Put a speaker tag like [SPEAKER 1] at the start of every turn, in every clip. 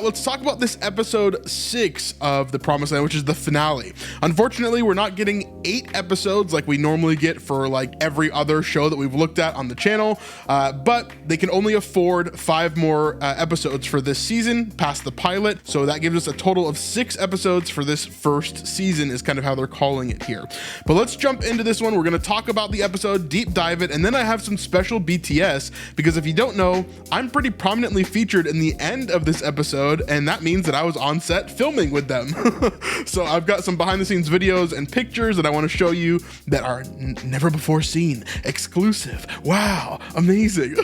[SPEAKER 1] Let's talk about this episode 6 of The Promised Land, which is the finale. Unfortunately, we're not getting 8 episodes like we normally get for like every other show that we've looked at on the channel, but they can only afford 5 more episodes for this season past the pilot. So that gives us a total of 6 episodes for this first season is kind of how they're calling it here. But let's jump into this one. We're going to talk about the episode, deep dive it, and then I have some special BTS because if you don't know, I'm pretty prominently featured in the end of this episode, and that means that I was on set filming with them. So I've got some behind the scenes videos and pictures that I want to show you that are never before seen, exclusive. Wow, amazing.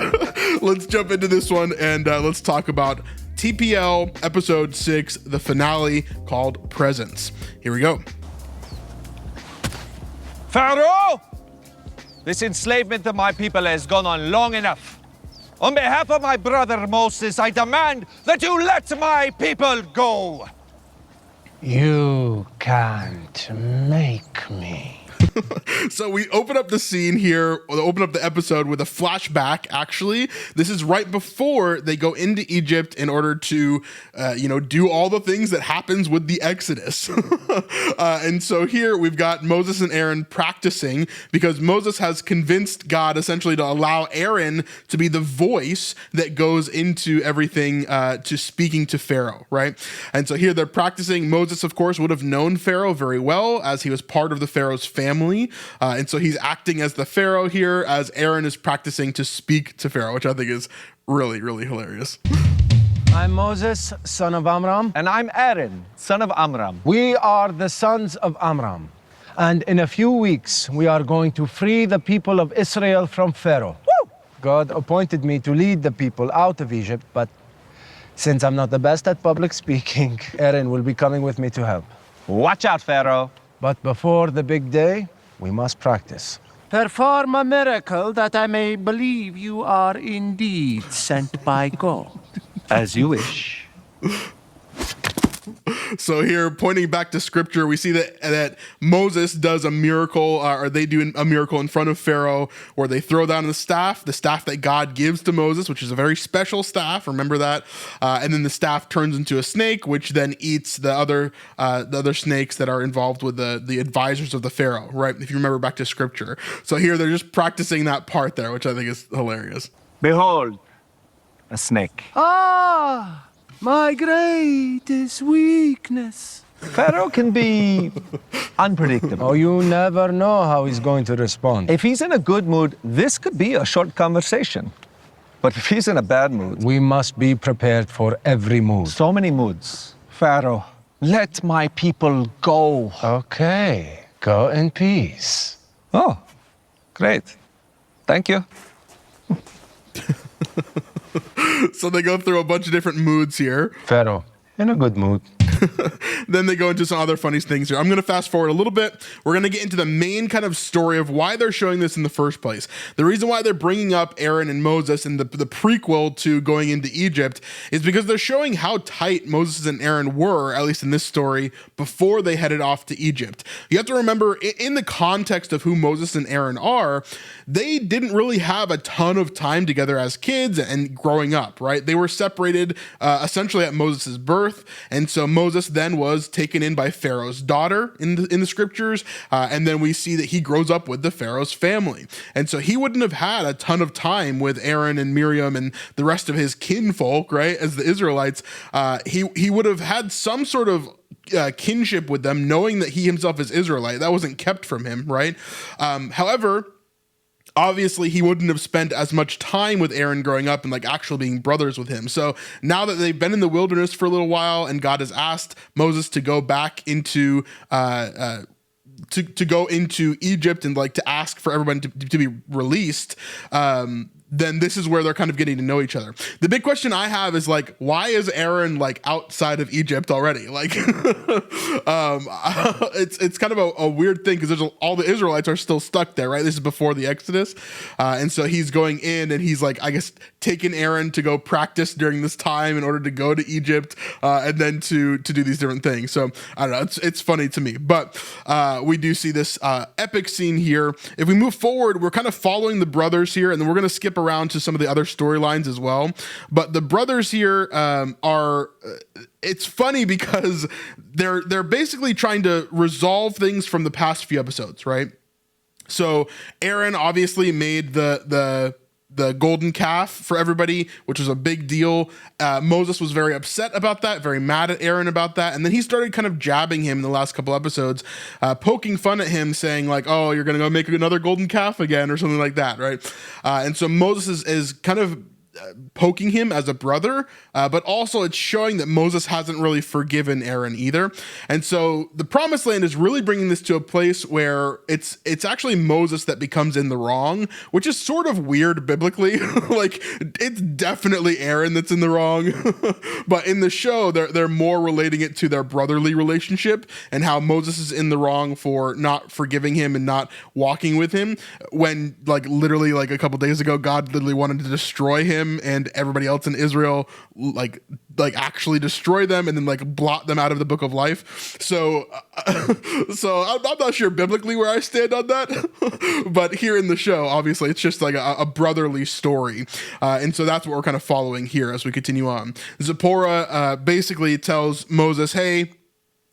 [SPEAKER 1] Let's jump into this one and let's talk about TPL episode 6, the finale called Presence. Here we go.
[SPEAKER 2] Pharaoh! This enslavement of my people has gone on long enough. On behalf of my brother Moses, I demand that you let my people go.
[SPEAKER 3] You can't make me.
[SPEAKER 1] So we open up the scene here, or open up the episode with a flashback. Actually, this is right before they go into Egypt in order to, do all the things that happens with the Exodus. And so here we've got Moses and Aaron practicing because Moses has convinced God essentially to allow Aaron to be the voice that goes into everything to speaking to Pharaoh, right? And so here they're practicing. Moses, of course, would have known Pharaoh very well as he was part of the Pharaoh's family. And so he's acting as the Pharaoh here as Aaron is practicing to speak to Pharaoh, which I think is really, really hilarious.
[SPEAKER 3] I'm Moses, son of Amram.
[SPEAKER 2] And I'm Aaron, son of Amram.
[SPEAKER 3] We are the sons of Amram. And in a few weeks, we are going to free the people of Israel from Pharaoh. Woo! God appointed me to lead the people out of Egypt, but since I'm not the best at public speaking, Aaron will be coming with me to help.
[SPEAKER 2] Watch out, Pharaoh.
[SPEAKER 3] But before the big day, we must practice.
[SPEAKER 4] Perform a miracle that I may believe you are indeed sent by God.
[SPEAKER 2] As you wish.
[SPEAKER 1] So here, pointing back to scripture, we see that Moses does a miracle, or they do a miracle in front of Pharaoh, where they throw down the staff that God gives to Moses, which is a very special staff. Remember that, and then the staff turns into a snake, which then eats the other snakes that are involved with the advisors of the Pharaoh. Right? If you remember back to scripture. So here they're just practicing that part there, which I think is hilarious.
[SPEAKER 2] Behold, a snake.
[SPEAKER 4] Ah, my greatest weakness.
[SPEAKER 2] Pharaoh can be unpredictable.
[SPEAKER 3] Oh, you never know how he's going to respond.
[SPEAKER 2] If he's in a good mood, this could be a short conversation. But if he's in a bad mood,
[SPEAKER 3] We must be prepared for every mood.
[SPEAKER 2] so many moods. Pharaoh, let my people go.
[SPEAKER 3] Okay, go in peace.
[SPEAKER 2] Oh, great. Thank you.
[SPEAKER 1] So they go through a bunch of different moods here.
[SPEAKER 3] Pharaoh, in a good mood.
[SPEAKER 1] Then they go into some other funny things here. I'm going to fast forward a little bit. We're going to get into the main kind of story of why they're showing this in the first place. The reason why they're bringing up Aaron and Moses and the prequel to going into Egypt is because they're showing how tight Moses and Aaron were, at least in this story, before they headed off to Egypt. You have to remember, in the context of who Moses and Aaron are, they didn't really have a ton of time together as kids and growing up, right? They were separated essentially at Moses' birth, and so Moses then was taken in by Pharaoh's daughter in the scriptures, and then we see that he grows up with the Pharaoh's family. And so he wouldn't have had a ton of time with Aaron and Miriam and the rest of his kinfolk, right, as the Israelites. He would have had some sort of kinship with them, knowing that he himself is Israelite. That wasn't kept from him, right? However, obviously he wouldn't have spent as much time with Aaron growing up and like actually being brothers with him. So now that they've been in the wilderness for a little while and God has asked Moses to go back into to go into Egypt and like to ask for everyone to be released, then this is where they're kind of getting to know each other. The big question I have is like, why is Aaron like outside of Egypt already? Like, it's kind of a weird thing because all the Israelites are still stuck there, right? This is before the Exodus. And so he's going in and he's like, I guess, taking Aaron to go practice during this time in order to go to Egypt and then to do these different things. So I don't know, it's funny to me, but we do see this epic scene here. If we move forward, we're kind of following the brothers here and then we're going to skip jump around to some of the other storylines as well. But the brothers here are. It's funny because they're basically trying to resolve things from the past few episodes, right? So Aaron obviously made the golden calf for everybody, which was a big deal. Moses was very upset about that, very mad at Aaron about that. And then he started kind of jabbing him in the last couple episodes, poking fun at him, saying like, oh, you're going to go make another golden calf again or something like that, right? And so Moses is kind of poking him as a brother, but also it's showing that Moses hasn't really forgiven Aaron either. And so the promised land is really bringing this to a place where it's actually Moses that becomes in the wrong, which is sort of weird biblically. Like it's definitely Aaron that's in the wrong. But in the show, they're more relating it to their brotherly relationship and how Moses is in the wrong for not forgiving him and not walking with him, when like literally like a couple days ago, God literally wanted to destroy him and everybody else in Israel, like actually destroy them and then like blot them out of the book of life. So I'm not sure biblically where I stand on that, but here in the show, obviously it's just like a brotherly story. And so that's what we're kind of following here as we continue on. Zipporah basically tells Moses, hey,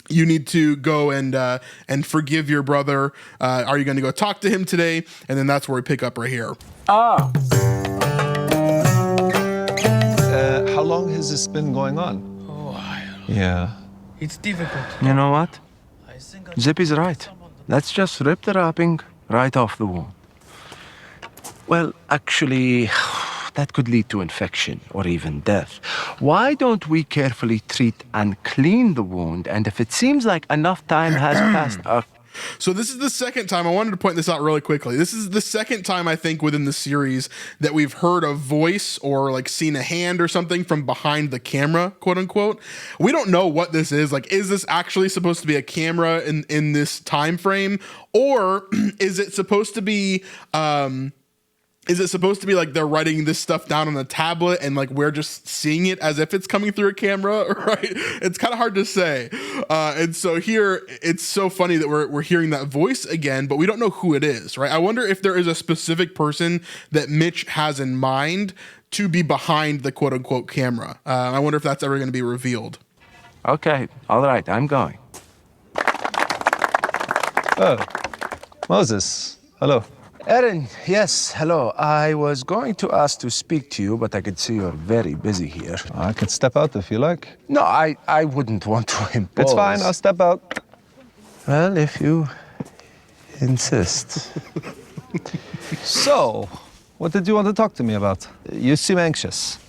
[SPEAKER 1] you need to go and forgive your brother. Are you going to go talk to him today? And then that's where we pick up right here.
[SPEAKER 2] How long has this been going on?
[SPEAKER 5] A while.
[SPEAKER 2] Yeah.
[SPEAKER 5] It's difficult.
[SPEAKER 3] You know what?
[SPEAKER 5] I think
[SPEAKER 3] Zippy's right. Let's just rip the wrapping right off the wound. Well, actually, that could lead to infection or even death. Why don't we carefully treat and clean the wound, and if it seems like enough time has passed...
[SPEAKER 1] So this is the second time, I wanted to point this out really quickly. This is the second time I think within the series that we've heard a voice or like seen a hand or something from behind the camera, quote unquote. We don't know what this is. Like, is this actually supposed to be a camera in this time frame? Or is it supposed to be like they're writing this stuff down on a tablet and like we're just seeing it as if it's coming through a camera, right? It's kind of hard to say. And so here it's so funny that we're hearing that voice again, but we don't know who it is, right? I wonder if there is a specific person that Mitch has in mind to be behind the quote unquote camera. I wonder if that's ever going to be revealed.
[SPEAKER 3] Okay, all right, I'm going.
[SPEAKER 2] Oh, Moses, hello.
[SPEAKER 3] Aaron, yes, hello. I was going to ask to speak to you, but I could see you're very busy here.
[SPEAKER 2] I can step out if you like.
[SPEAKER 3] No, I wouldn't want to impose.
[SPEAKER 2] It's fine, I'll step out.
[SPEAKER 3] Well, if you insist.
[SPEAKER 2] So, what did you want to talk to me about? You seem anxious.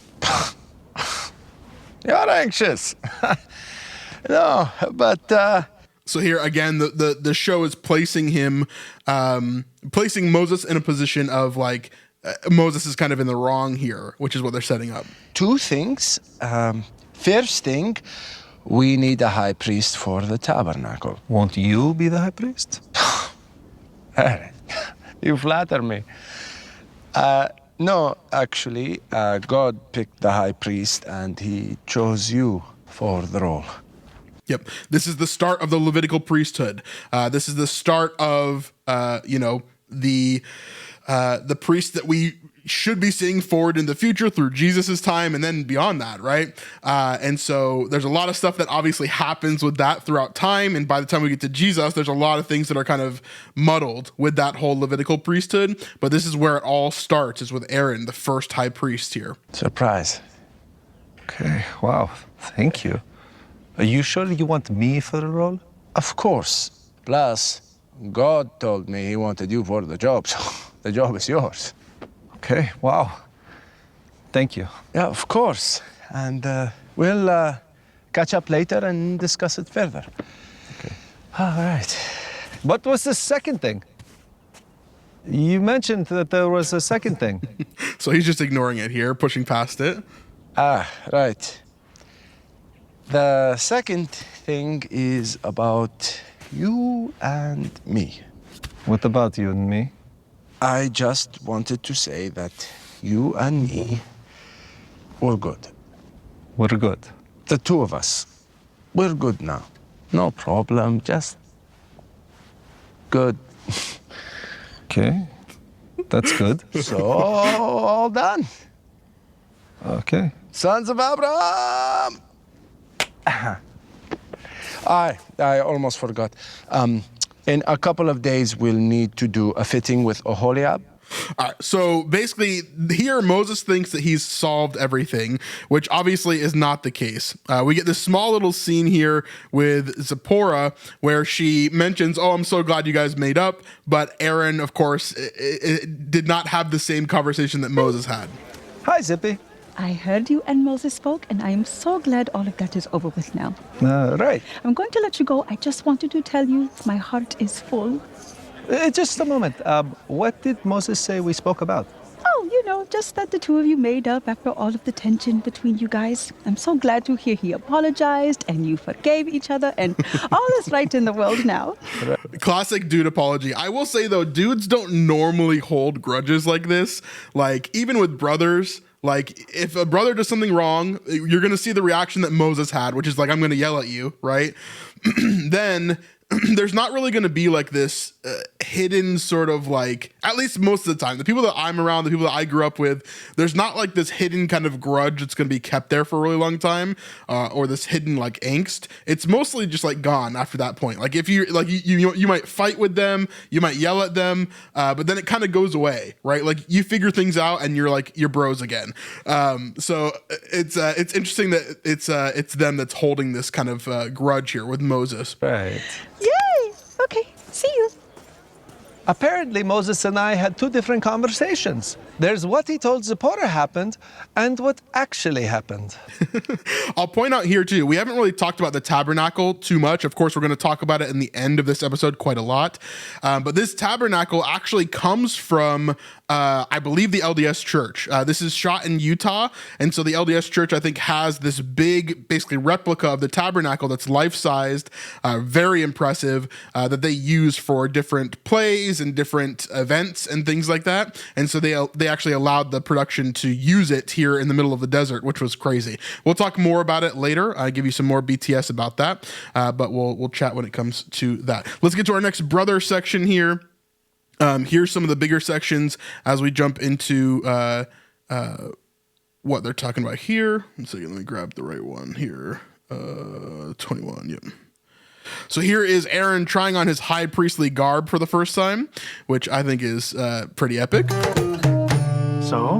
[SPEAKER 3] You're anxious. No, but...
[SPEAKER 1] So here again, the show is placing him, placing Moses in a position of like, Moses is kind of in the wrong here, which is what they're setting up.
[SPEAKER 3] Two things. First thing, we need a high priest for the tabernacle.
[SPEAKER 2] Won't you be the high priest?
[SPEAKER 3] Aaron, you flatter me. No, actually, God picked the high priest and he chose you for the role.
[SPEAKER 1] Yep. This is the start of the Levitical priesthood. This is the start of, the priest that we should be seeing forward in the future through Jesus's time and then beyond that, right? And so there's a lot of stuff that obviously happens with that throughout time. And by the time we get to Jesus, there's a lot of things that are kind of muddled with that whole Levitical priesthood. But this is where it all starts, is with Aaron, the first high priest here.
[SPEAKER 3] Surprise.
[SPEAKER 2] Okay, wow, thank you. Are you sure you want me for the role?
[SPEAKER 3] Of course. Plus, God told me he wanted you for the job, so the job is yours.
[SPEAKER 2] Okay, wow. Thank you.
[SPEAKER 3] Yeah, of course. And we'll catch up later and discuss it further.
[SPEAKER 2] Okay.
[SPEAKER 3] All right.
[SPEAKER 2] What was the second thing? You mentioned that there was a second thing.
[SPEAKER 1] So he's just ignoring it here, pushing past it.
[SPEAKER 3] Right. The second thing is about you and me.
[SPEAKER 2] What about you and me?
[SPEAKER 3] I just wanted to say that you and me were good.
[SPEAKER 2] We're good.
[SPEAKER 3] The two of us. We're good now. No problem, just good.
[SPEAKER 2] Okay.
[SPEAKER 6] That's good.
[SPEAKER 3] So, all done.
[SPEAKER 6] Okay.
[SPEAKER 3] Sons of Abraham! I almost forgot. In a couple of days, we'll need to do a fitting with Oholiab.
[SPEAKER 1] All right, so basically, here Moses thinks that he's solved everything, which obviously is not the case. We get this small little scene here with Zipporah where she mentions, "Oh, I'm so glad you guys made up," but Aaron, of course, did not have the same conversation that Moses had.
[SPEAKER 6] Hi, Zippy.
[SPEAKER 7] I heard you and Moses spoke, and I am so glad all of that is over with now.
[SPEAKER 6] Right.
[SPEAKER 7] I'm going to let you go. I just wanted to tell you my heart is full.
[SPEAKER 6] Just a moment. What did Moses say we spoke about?
[SPEAKER 7] Oh, just that the two of you made up after all of the tension between you guys. I'm so glad to hear he apologized and you forgave each other, and all is right in the world now.
[SPEAKER 1] Classic dude apology. I will say, though, dudes don't normally hold grudges like this. Like, even with brothers, like, if a brother does something wrong, you're going to see the reaction that Moses had, which is like, I'm going to yell at you, right? Then there's not really going to be like this hidden sort of like, at least most of the time, the people that I'm around, the people that I grew up with, there's not like this hidden kind of grudge that's going to be kept there for a really long time, or this hidden like angst. It's mostly just like gone after that point. Like if you like you might fight with them, you might yell at them, but then it kind of goes away, right? Like you figure things out and you're like you're bros again. So it's interesting that it's them that's holding this kind of grudge here with Moses.
[SPEAKER 6] Right.
[SPEAKER 7] Yay! Okay, see you.
[SPEAKER 6] Apparently, Moses and I had two different conversations. There's what he told Zipporah happened and what actually happened.
[SPEAKER 1] I'll point out here, too, we haven't really talked about the tabernacle too much. Of course, we're going to talk about it in the end of this episode quite a lot. But this tabernacle actually comes from, I believe, the LDS Church. This is shot in Utah. And so the LDS Church, I think, has this big, basically, replica of the tabernacle that's life-sized, very impressive, that they use for different plays and different events and things like that. And so they actually allowed the production to use it here in the middle of the desert, which was crazy. We'll talk more about it later. I'll give you some more BTS about that, but we'll chat when it comes to that. Let's get to our next brother section here. Here's some of the bigger sections as we jump into what they're talking about here. One second, let me grab the right one here. 21, yep. So here is Aaron trying on his high priestly garb for the first time, which I think is pretty epic.
[SPEAKER 4] So,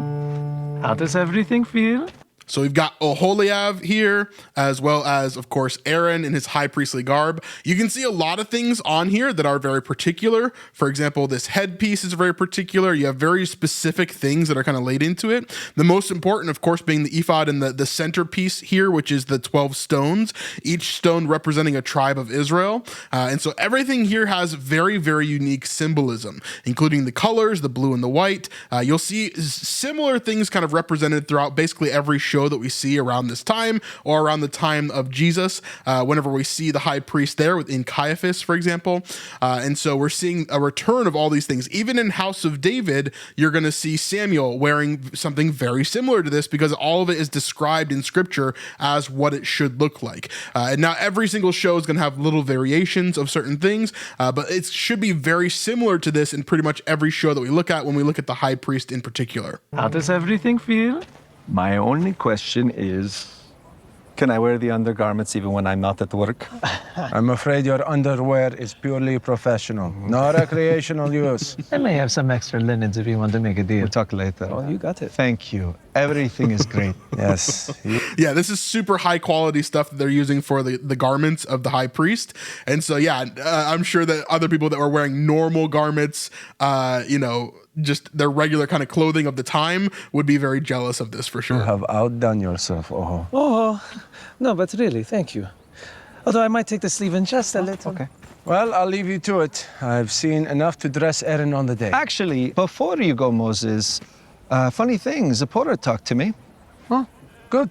[SPEAKER 4] how does everything feel?
[SPEAKER 1] So we've got Oholiab here, as well as, of course, Aaron in his high priestly garb. You can see a lot of things on here that are very particular. For example, this headpiece is very particular. You have very specific things that are kind of laid into it. The most important, of course, being the ephod and the centerpiece here, which is the 12 stones, each stone representing a tribe of Israel. And so everything here has very, very unique symbolism, including the colors, the blue and the white. You'll see similar things kind of represented throughout basically every show that we see around this time or around the time of Jesus, whenever we see the high priest there in Caiaphas, for example. And so we're seeing a return of all these things. Even in House of David, you're going to see Samuel wearing something very similar to this because all of it is described in scripture as what it should look like. And now every single show is going to have little variations of certain things, but it should be very similar to this in pretty much every show that we look at when we look at the high priest in particular.
[SPEAKER 4] How does everything feel?
[SPEAKER 6] My only question is, can I wear the undergarments even when I'm not at work?
[SPEAKER 3] I'm afraid your underwear is purely professional, no recreational use.
[SPEAKER 5] I may have some extra linens if you want to make a deal.
[SPEAKER 6] We'll talk later. Oh, you got it. Thank you. Everything is great.
[SPEAKER 3] Yes.
[SPEAKER 1] Yeah, this is super high quality stuff that they're using for the garments of the high priest. And so, yeah, I'm sure that other people that were wearing normal garments, just their regular kind of clothing of the time would be very jealous of this for sure.
[SPEAKER 3] You have outdone yourself, oh.
[SPEAKER 5] Oh, no, but really, thank you. Although I might take the sleeve in just a little.
[SPEAKER 6] Okay.
[SPEAKER 3] Well, I'll leave you to it. I've seen enough to dress Aaron on the day.
[SPEAKER 6] Actually, before you go, Moses, funny thing, Zipporah talked to me.
[SPEAKER 3] Oh, good.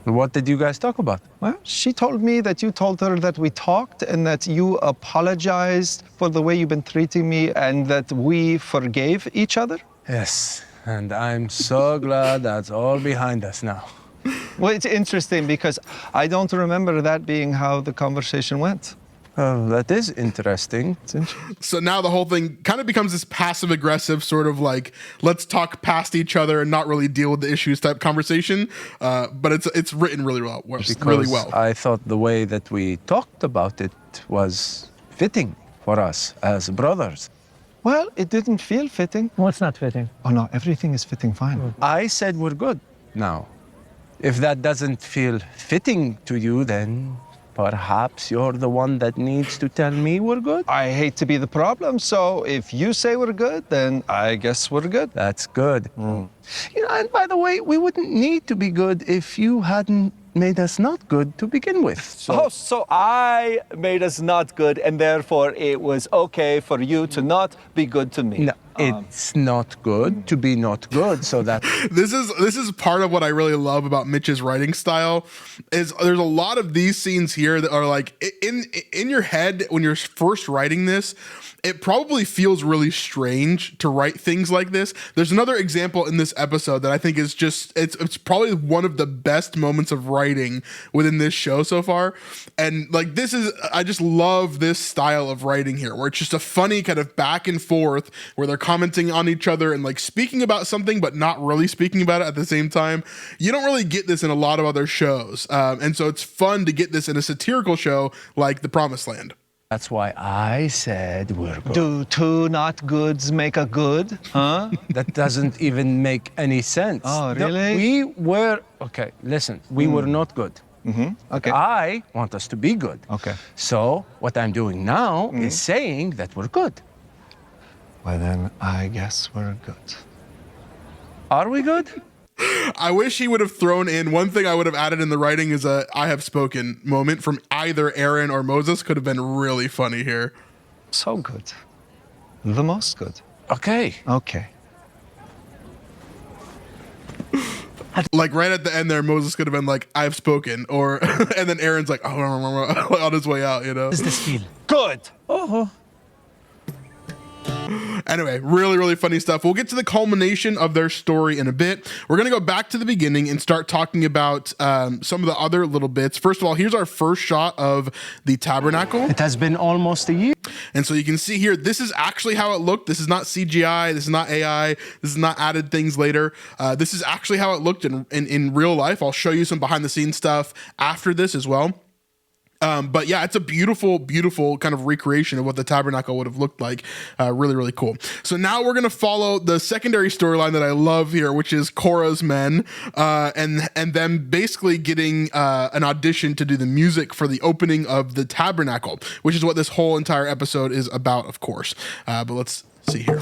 [SPEAKER 3] What did you guys talk about?
[SPEAKER 6] Well, she told me that you told her that we talked and that you apologized for the way you've been treating me and that we forgave each other.
[SPEAKER 3] Yes, and I'm so glad that's all behind us now.
[SPEAKER 6] Well, it's interesting because I don't remember that being how the conversation went.
[SPEAKER 3] Oh, that is interesting.
[SPEAKER 1] So now the whole thing kind of becomes this passive aggressive sort of like, let's talk past each other and not really deal with the issues type conversation. But it's written really well.
[SPEAKER 3] Because I thought the way that we talked about it was fitting for us as brothers.
[SPEAKER 6] Well, it didn't feel fitting.
[SPEAKER 5] What's not fitting?
[SPEAKER 6] Oh no, everything is fitting fine.
[SPEAKER 3] I said we're good now. If that doesn't feel fitting to you, then perhaps you're the one that needs to tell me we're good.
[SPEAKER 6] I hate to be the problem, so if you say we're good, then I guess we're good.
[SPEAKER 3] That's good. You know, and by the way, we wouldn't need to be good if you hadn't made us not good to begin with.
[SPEAKER 8] So I made us not good, and therefore it was okay for you to not be good to me.
[SPEAKER 3] No, it's not good to be not good, so that
[SPEAKER 1] this is part of what I really love about Mitch's writing style is there's a lot of these scenes here that are like in your head when you're first writing this, it probably feels really strange to write things like this. There's another example in this episode that I think is just it's probably one of the best moments of writing within this show so far. And like I just love this style of writing here where it's just a funny kind of back and forth where they're commenting on each other and like speaking about something but not really speaking about it at the same time. You don't really get this in a lot of other shows. And so it's fun to get this in a satirical show like The Promised Land.
[SPEAKER 3] that's why I said we're good.
[SPEAKER 6] Do two not goods make a good? Huh?
[SPEAKER 3] That doesn't even make any sense.
[SPEAKER 6] Oh,
[SPEAKER 3] No,
[SPEAKER 6] really?
[SPEAKER 3] we were, okay, listen, we were not good.
[SPEAKER 6] Okay.
[SPEAKER 3] I want us to be good.
[SPEAKER 6] Okay.
[SPEAKER 3] So what I'm doing now is saying that we're good.
[SPEAKER 6] Well, then I guess we're good.
[SPEAKER 3] Are we good?
[SPEAKER 1] I wish he would have thrown in one thing I would have added in the writing is a I have spoken moment from either Aaron or Moses could have been really funny here.
[SPEAKER 6] So good. The most good.
[SPEAKER 3] Okay.
[SPEAKER 6] Okay.
[SPEAKER 1] Like right at the end there, Moses could have been like, I've spoken, or and then Aaron's like, oh, on his way out, you know?
[SPEAKER 5] Does this feel?
[SPEAKER 8] Good.
[SPEAKER 5] Oh.
[SPEAKER 1] Anyway, really, really funny stuff. We'll get to the culmination of their story in a bit. We're going to go back to the beginning and start talking about some of the other little bits. First of all, here's our first shot of the tabernacle.
[SPEAKER 3] It has been almost a year.
[SPEAKER 1] And so you can see here, this is actually how it looked. This is not CGI. This is not AI. This is not added things later. This is actually how it looked in real life. I'll show you some behind the scenes stuff after this as well. But yeah, it's a beautiful, beautiful kind of recreation of what the tabernacle would have looked like. Really, really cool. So now we're going to follow the secondary storyline that I love here, which is Korah's men, and them basically getting an audition to do the music for the opening of the tabernacle, which is what this whole entire episode is about, of course. But let's see here.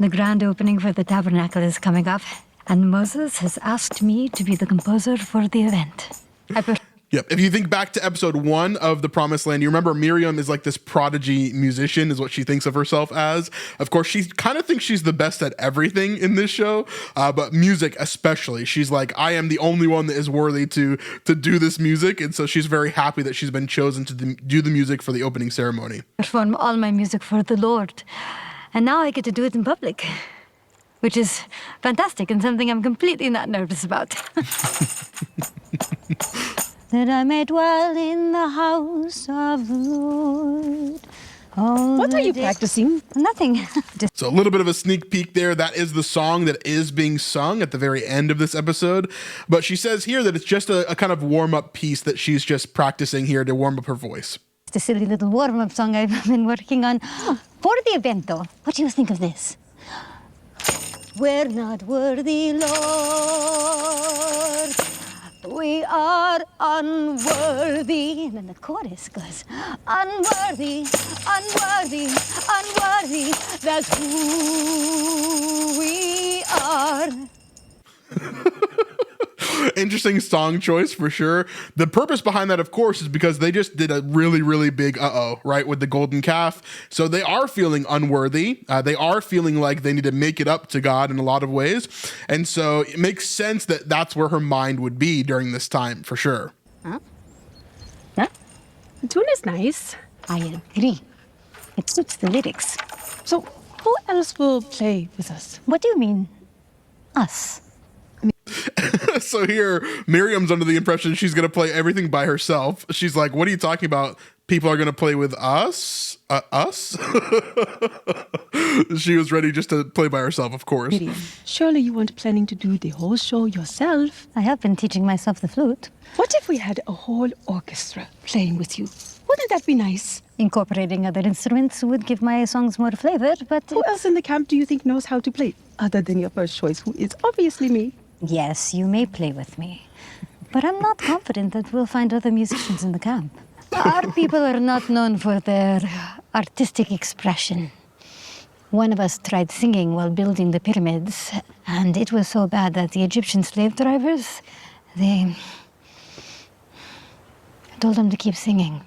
[SPEAKER 9] The grand opening for the tabernacle is coming up, and Moses has asked me to be the composer for the event.
[SPEAKER 1] Yep. If you think back to episode 1 of The Promised Land, you remember Miriam is like this prodigy musician is what she thinks of herself as. Of course, she kind of thinks she's the best at everything in this show, but music especially. She's like, I am the only one that is worthy to do this music. And so she's very happy that she's been chosen to do the music for the opening ceremony.
[SPEAKER 9] Perform all my music for the Lord. And now I get to do it in public, which is fantastic and something I'm completely not nervous about. That I may dwell in the house of the Lord.
[SPEAKER 7] What are you practicing?
[SPEAKER 9] Nothing.
[SPEAKER 1] So a little bit of a sneak peek there. That is the song that is being sung at the very end of this episode. But she says here that it's just a kind of warm-up piece that she's just practicing here to warm up her voice.
[SPEAKER 9] It's a silly little warm-up song I've been working on for the event, though. What do you think of this? We're not worthy, Lord. We are unworthy. And then the chorus goes, unworthy, unworthy, unworthy. That's who we are.
[SPEAKER 1] Interesting song choice for sure. The purpose behind that, of course, is because they just did a really, really big right, with the golden calf. So they are feeling unworthy. They are feeling like they need to make it up to God in a lot of ways. And so it makes sense that that's where her mind would be during this time, for sure.
[SPEAKER 7] Huh? Yeah? The tune is nice.
[SPEAKER 9] I agree. It suits the lyrics.
[SPEAKER 7] So who else will play with us?
[SPEAKER 9] What do you mean, us?
[SPEAKER 1] So here, Miriam's under the impression she's going to play everything by herself. She's like, what are you talking about? People are going to play with us? Us? She was ready just to play by herself, of course.
[SPEAKER 7] Miriam, surely you weren't planning to do the whole show yourself.
[SPEAKER 9] I have been teaching myself the flute.
[SPEAKER 7] What if we had a whole orchestra playing with you? Wouldn't that be nice?
[SPEAKER 9] Incorporating other instruments would give my songs more flavor, but...
[SPEAKER 7] Who else in the camp do you think knows how to play? Other than your first choice, who is obviously me.
[SPEAKER 9] Yes, you may play with me. But I'm not confident that we'll find other musicians in the camp. Our people are not known for their artistic expression. One of us tried singing while building the pyramids, and it was so bad that the Egyptian slave drivers, they told them to keep singing.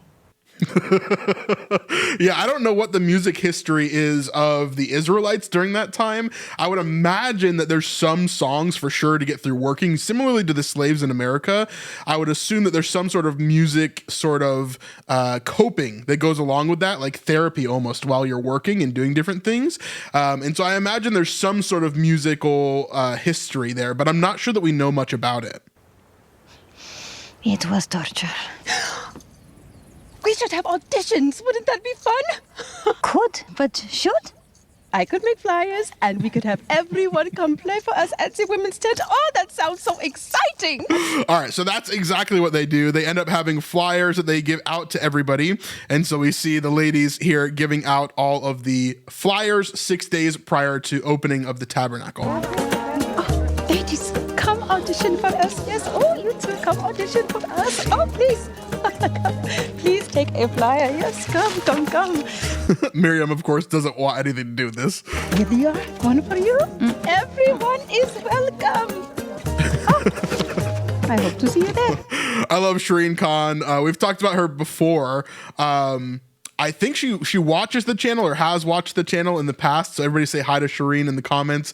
[SPEAKER 1] Yeah, I don't know what the music history is of the Israelites during that time. I would imagine that there's some songs for sure to get through working. Similarly to the slaves in America, I would assume that there's some sort of music sort of coping that goes along with that, like therapy almost while you're working and doing different things. And so I imagine there's some sort of musical history there, but I'm not sure that we know much about it.
[SPEAKER 9] It was torture.
[SPEAKER 7] We should have auditions. Wouldn't that be fun?
[SPEAKER 9] Could, but should?
[SPEAKER 7] I could make flyers, and we could have everyone come play for us at the women's tent. Oh, that sounds so exciting.
[SPEAKER 1] All right, so that's exactly what they do. They end up having flyers that they give out to everybody. And so we see the ladies here giving out all of the flyers 6 days prior to opening of the tabernacle.
[SPEAKER 7] Oh, ladies, come audition for us. Yes, oh, you two come audition for us. Oh, please. Please take a flyer. Yes, come.
[SPEAKER 1] Miriam, of course, doesn't want anything to do with this.
[SPEAKER 7] Here they are, one for you. Everyone is welcome. Oh, I hope to see you there.
[SPEAKER 1] I love Shireen Khan. We've talked about her before. I think she watches the channel or has watched the channel in the past. So everybody say hi to Shireen in the comments.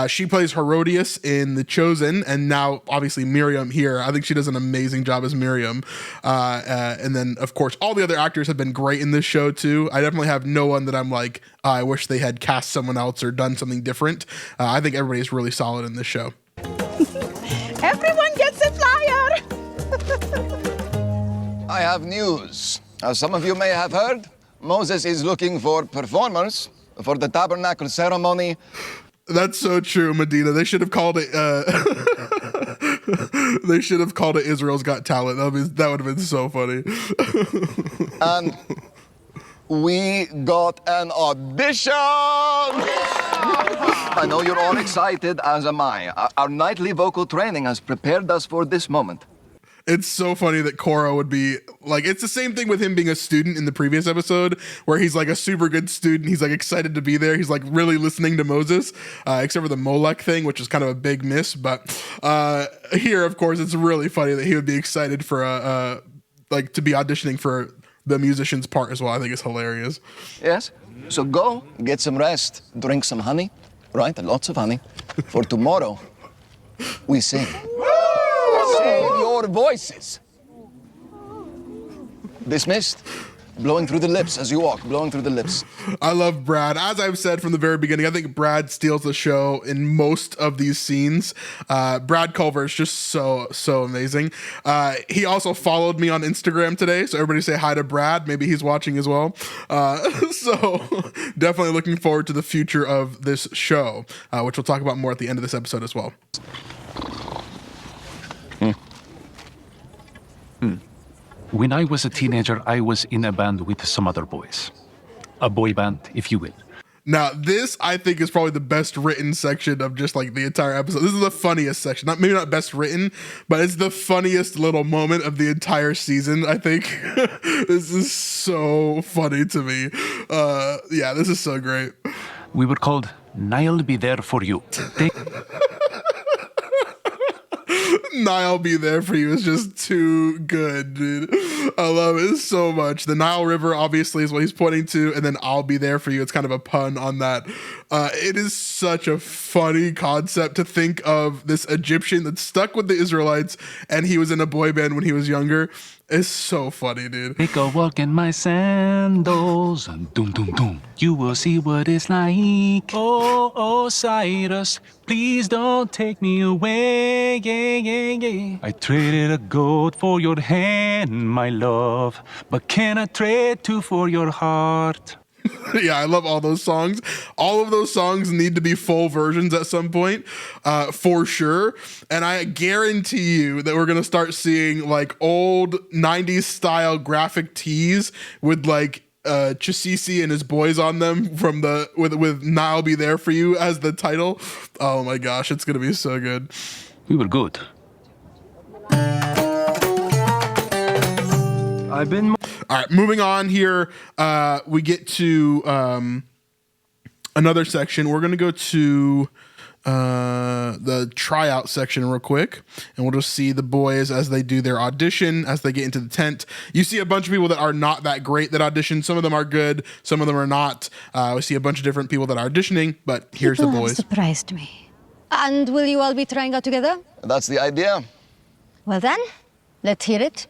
[SPEAKER 1] She plays Herodias in The Chosen, and now obviously Miriam here. I think she does an amazing job as Miriam. And then of course all the other actors have been great in this show too. I definitely have no one that I'm like, I wish they had cast someone else or done something different. I think everybody's really solid in this show.
[SPEAKER 7] Everyone gets a flyer.
[SPEAKER 10] I have news. As some of you may have heard, Moses is looking for performers for the tabernacle ceremony.
[SPEAKER 1] That's so true, Medina. They should have called it. They should have called it Israel's Got Talent. That would have been so funny.
[SPEAKER 10] And we got an audition. I know you're all excited, as am I. Our nightly vocal training has prepared us for this moment.
[SPEAKER 1] It's so funny that Korra would be like, it's the same thing with him being a student in the previous episode where he's like a super good student. He's like excited to be there. He's like really listening to Moses, except for the Molech thing, which is kind of a big miss. But here, of course, it's really funny that he would be excited for like to be auditioning for the musician's part as well. I think it's hilarious.
[SPEAKER 10] Yes. So go get some rest, drink some honey, right? Lots of honey. For tomorrow, we sing. Save your voices. Dismissed. Blowing through the lips as you walk, blowing through the lips.
[SPEAKER 1] I love Brad. As I've said from the very beginning, I think Brad steals the show in most of these scenes. Brad Culver is just so amazing. He also followed me on Instagram today, so everybody say hi to Brad. Maybe he's watching as well. So definitely looking forward to the future of this show, which we'll talk about more at the end of this episode as well.
[SPEAKER 11] When I was a teenager, I was in a band with some other boys. A boy band, if you will.
[SPEAKER 1] Now, this, I think, is probably the best written section of just like the entire episode. This is the funniest section. Maybe not best written, but it's the funniest little moment of the entire season, I think. This is so funny to me. Yeah, this is so great.
[SPEAKER 11] We were called Niall Be There For You.
[SPEAKER 1] Nile Be There For You is just too good, dude. I love it so much. The Nile River obviously is what he's pointing to, and then I'll be there for you. It's kind of a pun on that. It is such a funny concept to think of this Egyptian that's stuck with the Israelites, and he was in a boy band when he was younger. It's so funny, dude.
[SPEAKER 11] Take a walk in my sandals, and doom, doom, doom. You will see what it's like. Oh, Cyrus, Please don't take me away. I traded a goat for your hand, my love. But can I trade two for your heart?
[SPEAKER 1] Yeah, I love all those songs. All of those songs need to be full versions at some point, for sure. And I guarantee you that we're gonna start seeing like old 90s style graphic tees with like Chasisi and his boys on them from the with "Now I'll Be There for You" as the title. Oh my gosh, it's gonna be so good.
[SPEAKER 11] We were good.
[SPEAKER 3] I've been.
[SPEAKER 1] All right, moving on here. We get to another section. We're gonna go to the tryout section real quick, and we'll just see the boys as they do their audition, as they get into the tent. You see a bunch of people that are not that great that audition. Some of them are good, some of them are not. We see a bunch of different people that are auditioning, but here's the
[SPEAKER 9] People have
[SPEAKER 1] boys.
[SPEAKER 9] surprised me. And will you all be trying out together?
[SPEAKER 10] That's the idea.
[SPEAKER 9] Well then, let's hear it.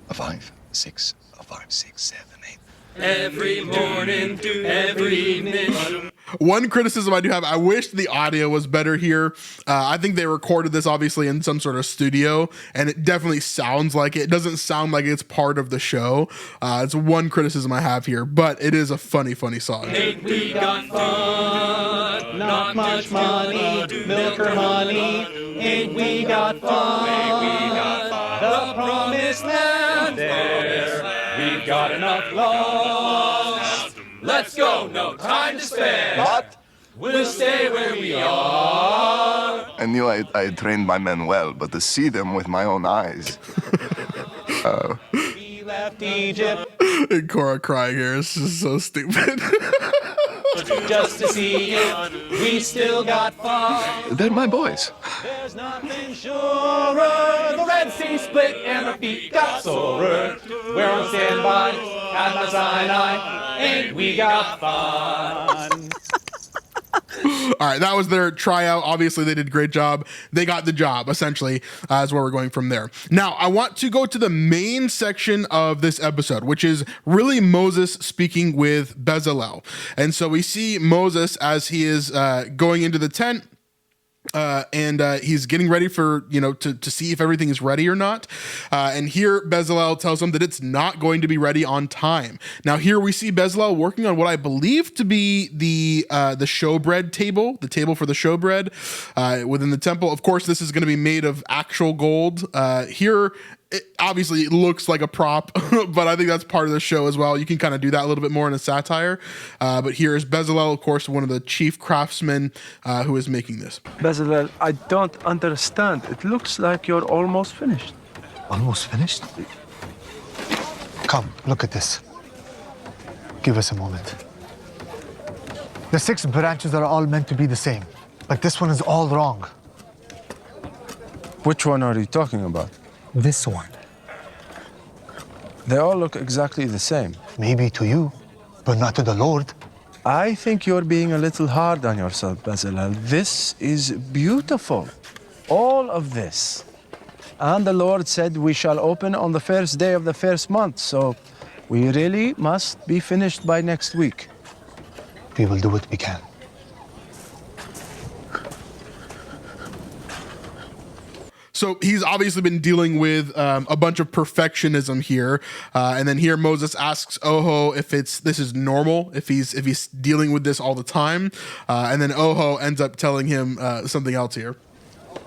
[SPEAKER 10] A 5, 6, a 5, 6, 7, 8.
[SPEAKER 12] Every morning, every evening.
[SPEAKER 1] One criticism I do have, I wish the audio was better here. I think they recorded this obviously in some sort of studio, and it definitely sounds like it. It doesn't sound like it's part of the show. It's one criticism I have here, but it is a funny, funny song.
[SPEAKER 12] Ain't we got fun? Not much money, milk or honey. Ain't we got fun? The promised land there. We've got enough lost. Let's go, no time to spare.
[SPEAKER 10] What?
[SPEAKER 12] We'll stay where we are.
[SPEAKER 10] I knew I had trained my men well, but to see them with my own eyes.
[SPEAKER 12] We left Egypt
[SPEAKER 1] And Cora crying here is just so stupid.
[SPEAKER 12] just to see it. We still got fun.
[SPEAKER 10] They're my boys.
[SPEAKER 12] There's nothing surer. The Red Sea split and our feet got sorer. We're on standby at Mount Sinai. Ain't we got fun?
[SPEAKER 1] All right, that was their tryout. Obviously, they did a great job. They got the job, essentially, is where we're going from there. Now, I want to go to the main section of this episode, which is really Moses speaking with Bezalel. And so we see Moses as he is going into the tent. And he's getting ready for, to see if everything is ready or not. And here Bezalel tells him that it's not going to be ready on time. Now here we see Bezalel working on what I believe to be the showbread table, the table for the showbread within the temple. Of course, this is going to be made of actual gold. Here, it looks like a prop, but I think that's part of the show as well. You can kind of do that a little bit more in a satire. But here is Bezalel, of course, one of the chief craftsmen who is making this.
[SPEAKER 3] Bezalel, I don't understand. It looks like you're almost finished.
[SPEAKER 13] Almost finished? Come, look at this. Give us a moment. The 6 branches are all meant to be the same, but this one is all wrong.
[SPEAKER 3] Which one are you talking about?
[SPEAKER 13] This one.
[SPEAKER 3] They all look exactly the same.
[SPEAKER 13] Maybe to you, but not to the Lord.
[SPEAKER 3] I think you're being a little hard on yourself, Bezalel. This is beautiful. All of this. And the Lord said we shall open on the first day of the first month. So we really must be finished by next week.
[SPEAKER 13] We will do what we can.
[SPEAKER 1] So he's obviously been dealing with a bunch of perfectionism here, and then here Moses asks Oho if this is normal, if he's dealing with this all the time, and then Oho ends up telling him something else here.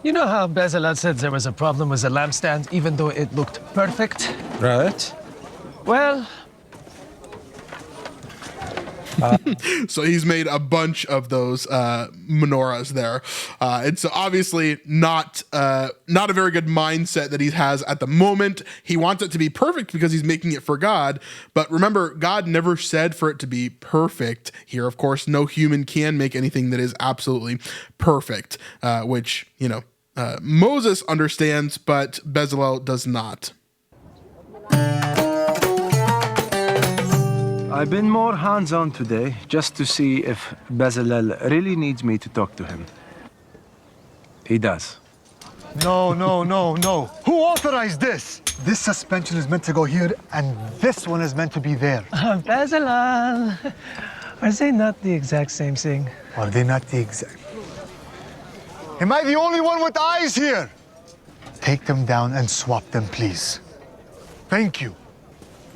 [SPEAKER 5] You know how Bezalel said there was a problem with the lampstand, even though it looked perfect?
[SPEAKER 3] Right.
[SPEAKER 5] Well,
[SPEAKER 1] so he's made a bunch of those menorahs there, and so obviously not a very good mindset that he has at the moment. He wants it to be perfect because he's making it for God, but remember, God never said for it to be perfect. Here, of course, no human can make anything that is absolutely perfect, which Moses understands, but Bezalel does not.
[SPEAKER 3] I've been more hands-on today, just to see if Bezalel really needs me to talk to him. He does.
[SPEAKER 13] No. Who ought authorize this. This suspension is meant to go here, and this one is meant to be there.
[SPEAKER 5] Bezalel. Are they not the exact same thing?
[SPEAKER 13] Are they not the exact? Am I the only one with eyes here? Take them down and swap them, please. Thank you.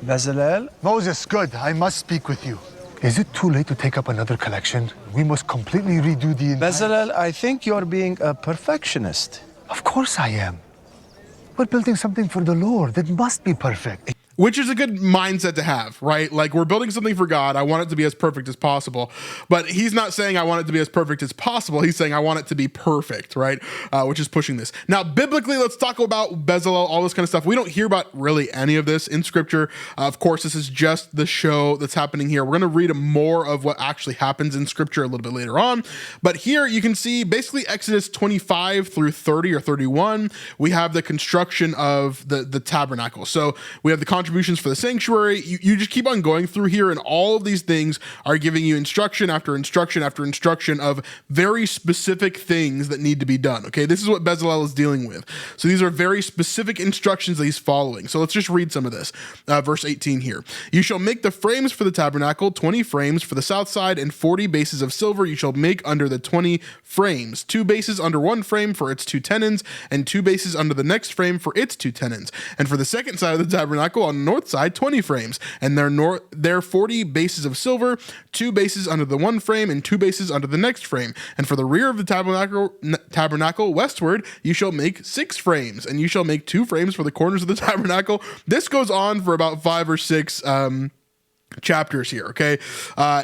[SPEAKER 3] Bezalel?
[SPEAKER 13] Moses, good. I must speak with you. Is it too late to take up another collection? We must completely redo the entire...
[SPEAKER 3] Bezalel, I think you're being a perfectionist.
[SPEAKER 13] Of course I am. We're building something for the Lord. It must be perfect.
[SPEAKER 1] Which is a good mindset to have, right? Like, we're building something for God. I want it to be as perfect as possible. But he's not saying I want it to be as perfect as possible. He's saying I want it to be perfect, right? Which is pushing this. Now, biblically, let's talk about Bezalel, all this kind of stuff. We don't hear about really any of this in scripture. Of course, this is just the show that's happening here. We're going to read more of what actually happens in scripture a little bit later on. But here you can see basically Exodus 25 through 30 or 31. We have the construction of the tabernacle. So we have the contributions for the sanctuary. You just keep on going through here, and all of these things are giving you instruction after instruction after instruction of very specific things that need to be done. Okay, this is what Bezalel is dealing with. So these are very specific instructions that he's following. So let's just read some of this. Verse 18 here. You shall make the frames for the tabernacle, 20 frames for the south side, and 40 bases of silver you shall make under the 20 frames. 2 bases under one frame for its 2 tenons, and 2 bases under the next frame for its 2 tenons. And for the second side of the tabernacle on the north side, 20 frames, and there 40 bases of silver, 2 bases under the one frame, and 2 bases under the next frame. And for the rear of the tabernacle westward, you shall make 6 frames, and you shall make 2 frames for the corners of the tabernacle. This goes on for about 5 or 6 chapters here. Okay,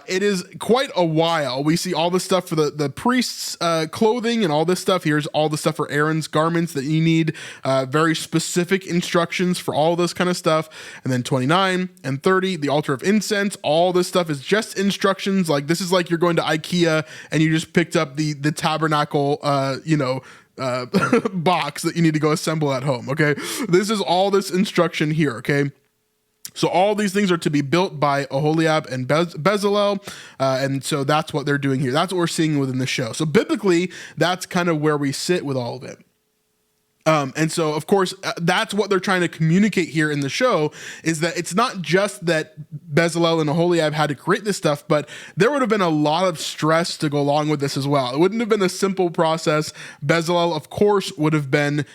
[SPEAKER 1] it is quite a while. We see all this stuff for the priests' clothing, and all this stuff. Here's all the stuff for Aaron's garments that you need, very specific instructions for all this kind of stuff. And then 29 and 30, the altar of incense. All this stuff is just instructions. Like, this is like you're going to IKEA and you just picked up the tabernacle box that you need to go assemble at home. Okay, this is all this instruction here. Okay, so all these things are to be built by Oholiab and Bezalel, and so that's what they're doing here. That's what we're seeing within the show. So biblically, that's kind of where we sit with all of it. And so, of course, that's what they're trying to communicate here in the show, is that it's not just that Bezalel and Oholiab had to create this stuff, but there would have been a lot of stress to go along with this as well. It wouldn't have been a simple process. Bezalel, of course, would have been,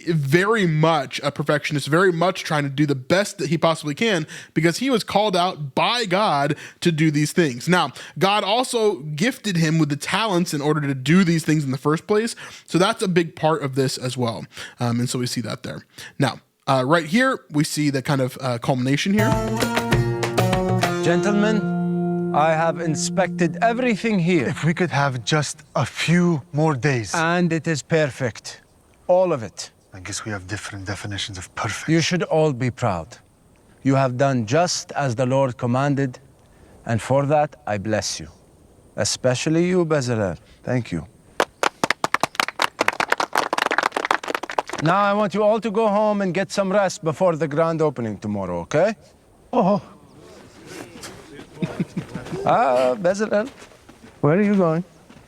[SPEAKER 1] very much a perfectionist, very much trying to do the best that he possibly can, because he was called out by God to do these things. Now, God also gifted him with the talents in order to do these things in the first place. So that's a big part of this as well. And so we see that there. Now, right here, we see the kind of culmination here.
[SPEAKER 3] Gentlemen, I have inspected everything here.
[SPEAKER 13] If we could have just a few more days.
[SPEAKER 3] And it is perfect. All of it.
[SPEAKER 13] I guess we have different definitions of perfect.
[SPEAKER 3] You should all be proud. You have done just as the Lord commanded, and for that, I bless you. Especially you, Bezalel. Thank you. Now I want you all to go home and get some rest before the grand opening tomorrow, okay?
[SPEAKER 5] Oh.
[SPEAKER 3] Bezalel, where are you going?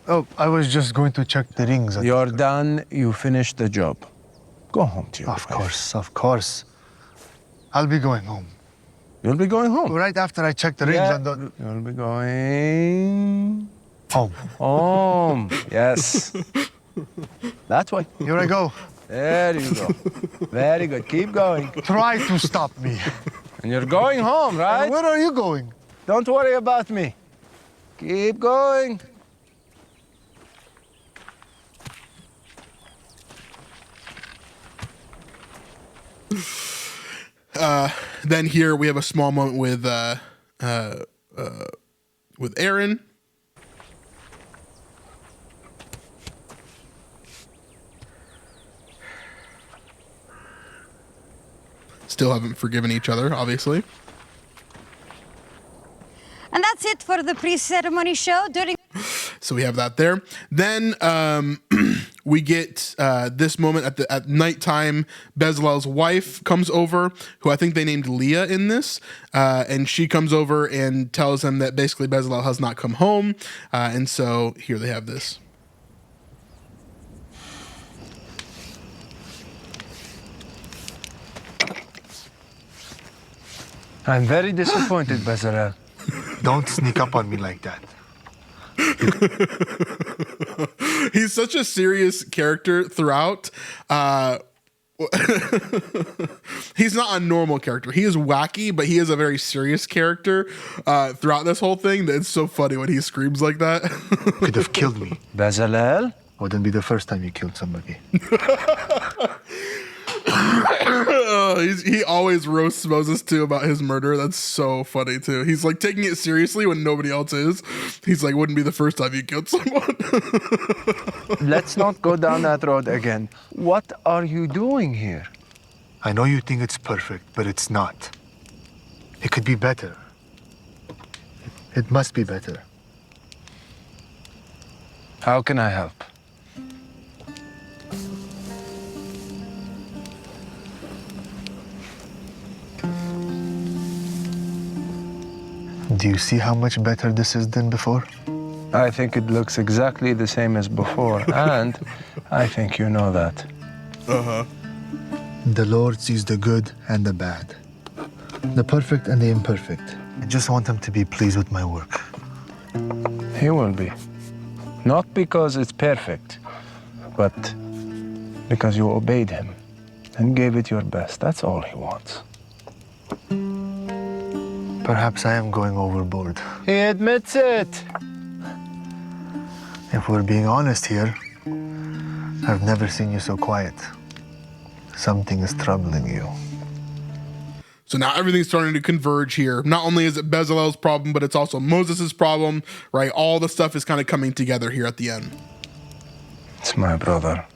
[SPEAKER 13] Oh, I was just going to check the rings.
[SPEAKER 3] You're done. You finished the job. Go home to your wife.
[SPEAKER 13] Of course. I'll be going home.
[SPEAKER 3] You'll be going home?
[SPEAKER 13] Right after I check the rings on the...
[SPEAKER 3] You'll be going...
[SPEAKER 13] Home.
[SPEAKER 3] Home, yes. That way.
[SPEAKER 13] Here I go.
[SPEAKER 3] There you go. Very good. Keep going.
[SPEAKER 13] Try to stop me.
[SPEAKER 3] And you're going home, right?
[SPEAKER 13] Where are you going?
[SPEAKER 3] Don't worry about me. Keep going.
[SPEAKER 1] Then here we have a small moment with Aaron. Still haven't forgiven each other, obviously.
[SPEAKER 9] And that's it for the pre-ceremony show.
[SPEAKER 1] So we have that there. Then we get this moment at nighttime. Bezalel's wife comes over, who I think they named Leah in this, and she comes over and tells him that basically Bezalel has not come home, and so here they have this.
[SPEAKER 3] I'm very disappointed, Bezalel.
[SPEAKER 13] Don't sneak up on me like that.
[SPEAKER 1] He's such a serious character throughout. He's not a normal character. He is wacky, but he is a very serious character throughout this whole thing. It's so funny when he screams like that.
[SPEAKER 13] Could have killed me.
[SPEAKER 3] Bezalel?
[SPEAKER 13] Wouldn't be the first time you killed somebody.
[SPEAKER 1] He always roasts Moses too about his murder. That's so funny too. He's like taking it seriously when nobody else is. He's like, wouldn't be the first time you killed someone.
[SPEAKER 3] Let's not go down that road again. What are you doing here?
[SPEAKER 13] I know you think it's perfect, but it's not. It could be better. It must be better.
[SPEAKER 3] How can I help?
[SPEAKER 13] Do you see how much better this is than before?
[SPEAKER 3] I think it looks exactly the same as before, and I think you know that.
[SPEAKER 1] Uh-huh.
[SPEAKER 13] The Lord sees the good and the bad, the perfect and the imperfect. I just want him to be pleased with my work.
[SPEAKER 3] He will be. Not because it's perfect, but because you obeyed him and gave it your best. That's all he wants.
[SPEAKER 13] Perhaps I am going overboard.
[SPEAKER 3] He admits it.
[SPEAKER 13] If we're being honest here, I've never seen you so quiet. Something is troubling you.
[SPEAKER 1] So now everything's starting to converge here. Not only is it Bezalel's problem, but it's also Moses' problem, right? All the stuff is kind of coming together here at the end.
[SPEAKER 3] It's my brother.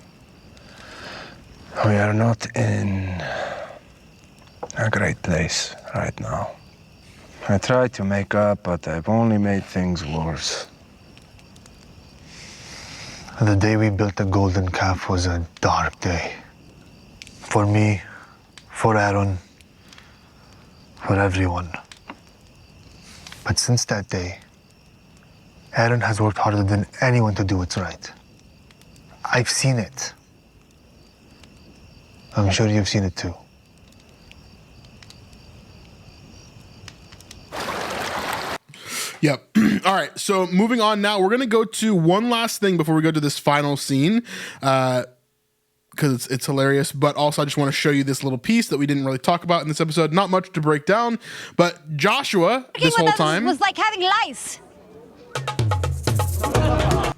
[SPEAKER 3] We are not in a great place right now. I tried to make up, but I've only made things worse.
[SPEAKER 13] The day we built the golden calf was a dark day. For me, for Aaron, for everyone. But since that day, Aaron has worked harder than anyone to do what's right. I've seen it. I'm sure you've seen it too.
[SPEAKER 1] Yep. All right. So moving on now, we're going to go to one last thing before we go to this final scene. Because it's hilarious, but also I just want to show you this little piece that we didn't really talk about in this episode. Not much to break down, but Joshua this whole time
[SPEAKER 9] was like having lice.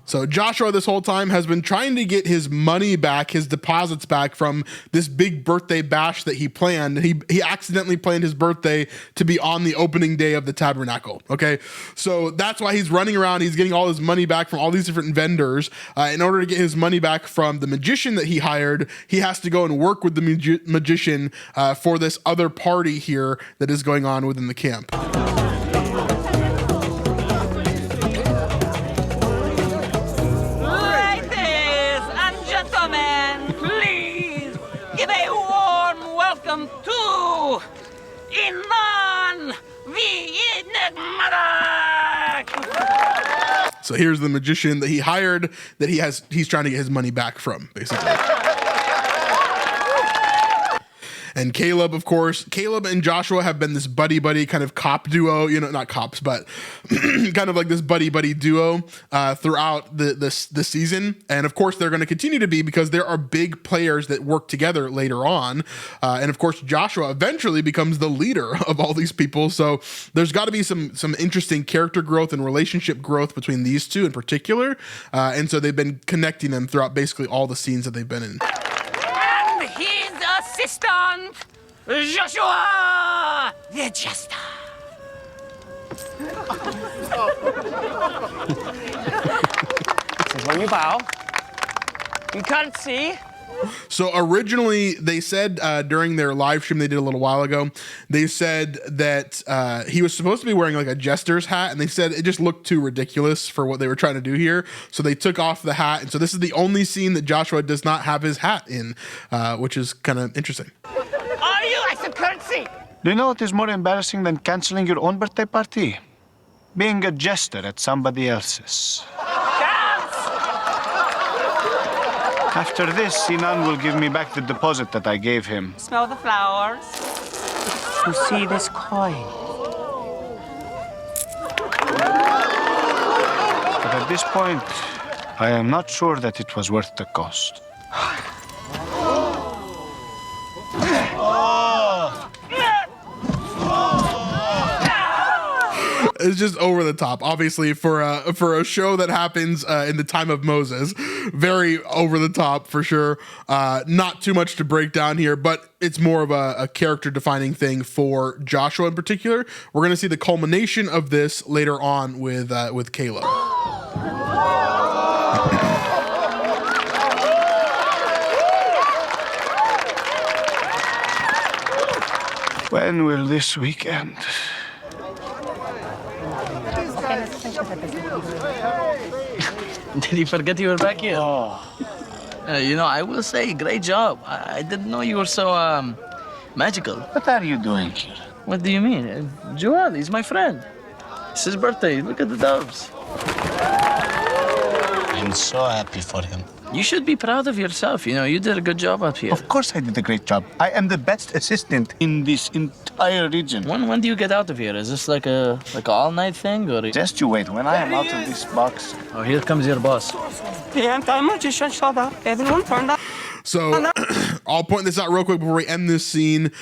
[SPEAKER 1] So Joshua this whole time has been trying to get his money back, his deposits back from this big birthday bash that he planned. He accidentally planned his birthday to be on the opening day of the tabernacle. Okay. So that's why he's running around. He's getting all his money back from all these different vendors. In order to get his money back from the magician that he hired, he has to go and work with the magician for this other party here that is going on within the camp.
[SPEAKER 12] Welcome to Inan Enigmatic!
[SPEAKER 1] So here's the magician that he hired that he's trying to get his money back from, basically. And Caleb, of course, Caleb and Joshua have been this buddy-buddy kind of cop duo, you know, not cops, but kind of like this buddy-buddy duo throughout the season. And of course, they're going to continue to be because there are big players that work together later on. And of course, Joshua eventually becomes the leader of all these people. So there's got to be some interesting character growth and relationship growth between these two in particular. And so they've been connecting them throughout basically all the scenes that they've been in.
[SPEAKER 12] His assistant, Joshua the Jester. This is where you bow. You can't see.
[SPEAKER 1] So originally they said during their live stream they did a little while ago, they said that he was supposed to be wearing like a jester's hat, and they said it just looked too ridiculous for what they were trying to do here. So they took off the hat. And so this is the only scene that Joshua does not have his hat in, which is kind of interesting.
[SPEAKER 12] Are you? I said currency.
[SPEAKER 4] Do you know what is more embarrassing than canceling your own birthday party? Being a jester at somebody else's. After this, Sinan will give me back the deposit that I gave him.
[SPEAKER 12] Smell the flowers. to see this coin.
[SPEAKER 4] But at this point, I am not sure that it was worth the cost.
[SPEAKER 1] It's just over the top. Obviously, for a show that happens in the time of Moses, very over the top for sure. Not too much to break down here, but it's more of a character defining thing for Joshua in particular. We're going to see the culmination of this later on with Caleb.
[SPEAKER 4] When will this week end?
[SPEAKER 12] Did you forget you were back here?
[SPEAKER 4] Oh.
[SPEAKER 12] You know, I will say, great job. I didn't know you were so, magical.
[SPEAKER 4] What are you doing here?
[SPEAKER 12] What do you mean? Joel, he's my friend. It's his birthday. Look at the doves.
[SPEAKER 4] I'm so happy for him.
[SPEAKER 12] You should be proud of yourself. You know, you did a good job up here.
[SPEAKER 4] Of course I did a great job. I am the best assistant in this entire region.
[SPEAKER 12] When do you get out of here? Is this like a all-night thing, or?
[SPEAKER 4] Just you wait. When I am out of this box.
[SPEAKER 12] Oh, here comes your boss.
[SPEAKER 14] The anti-magician showed up. Everyone turned up.
[SPEAKER 1] So I'll point this out real quick before we end this scene.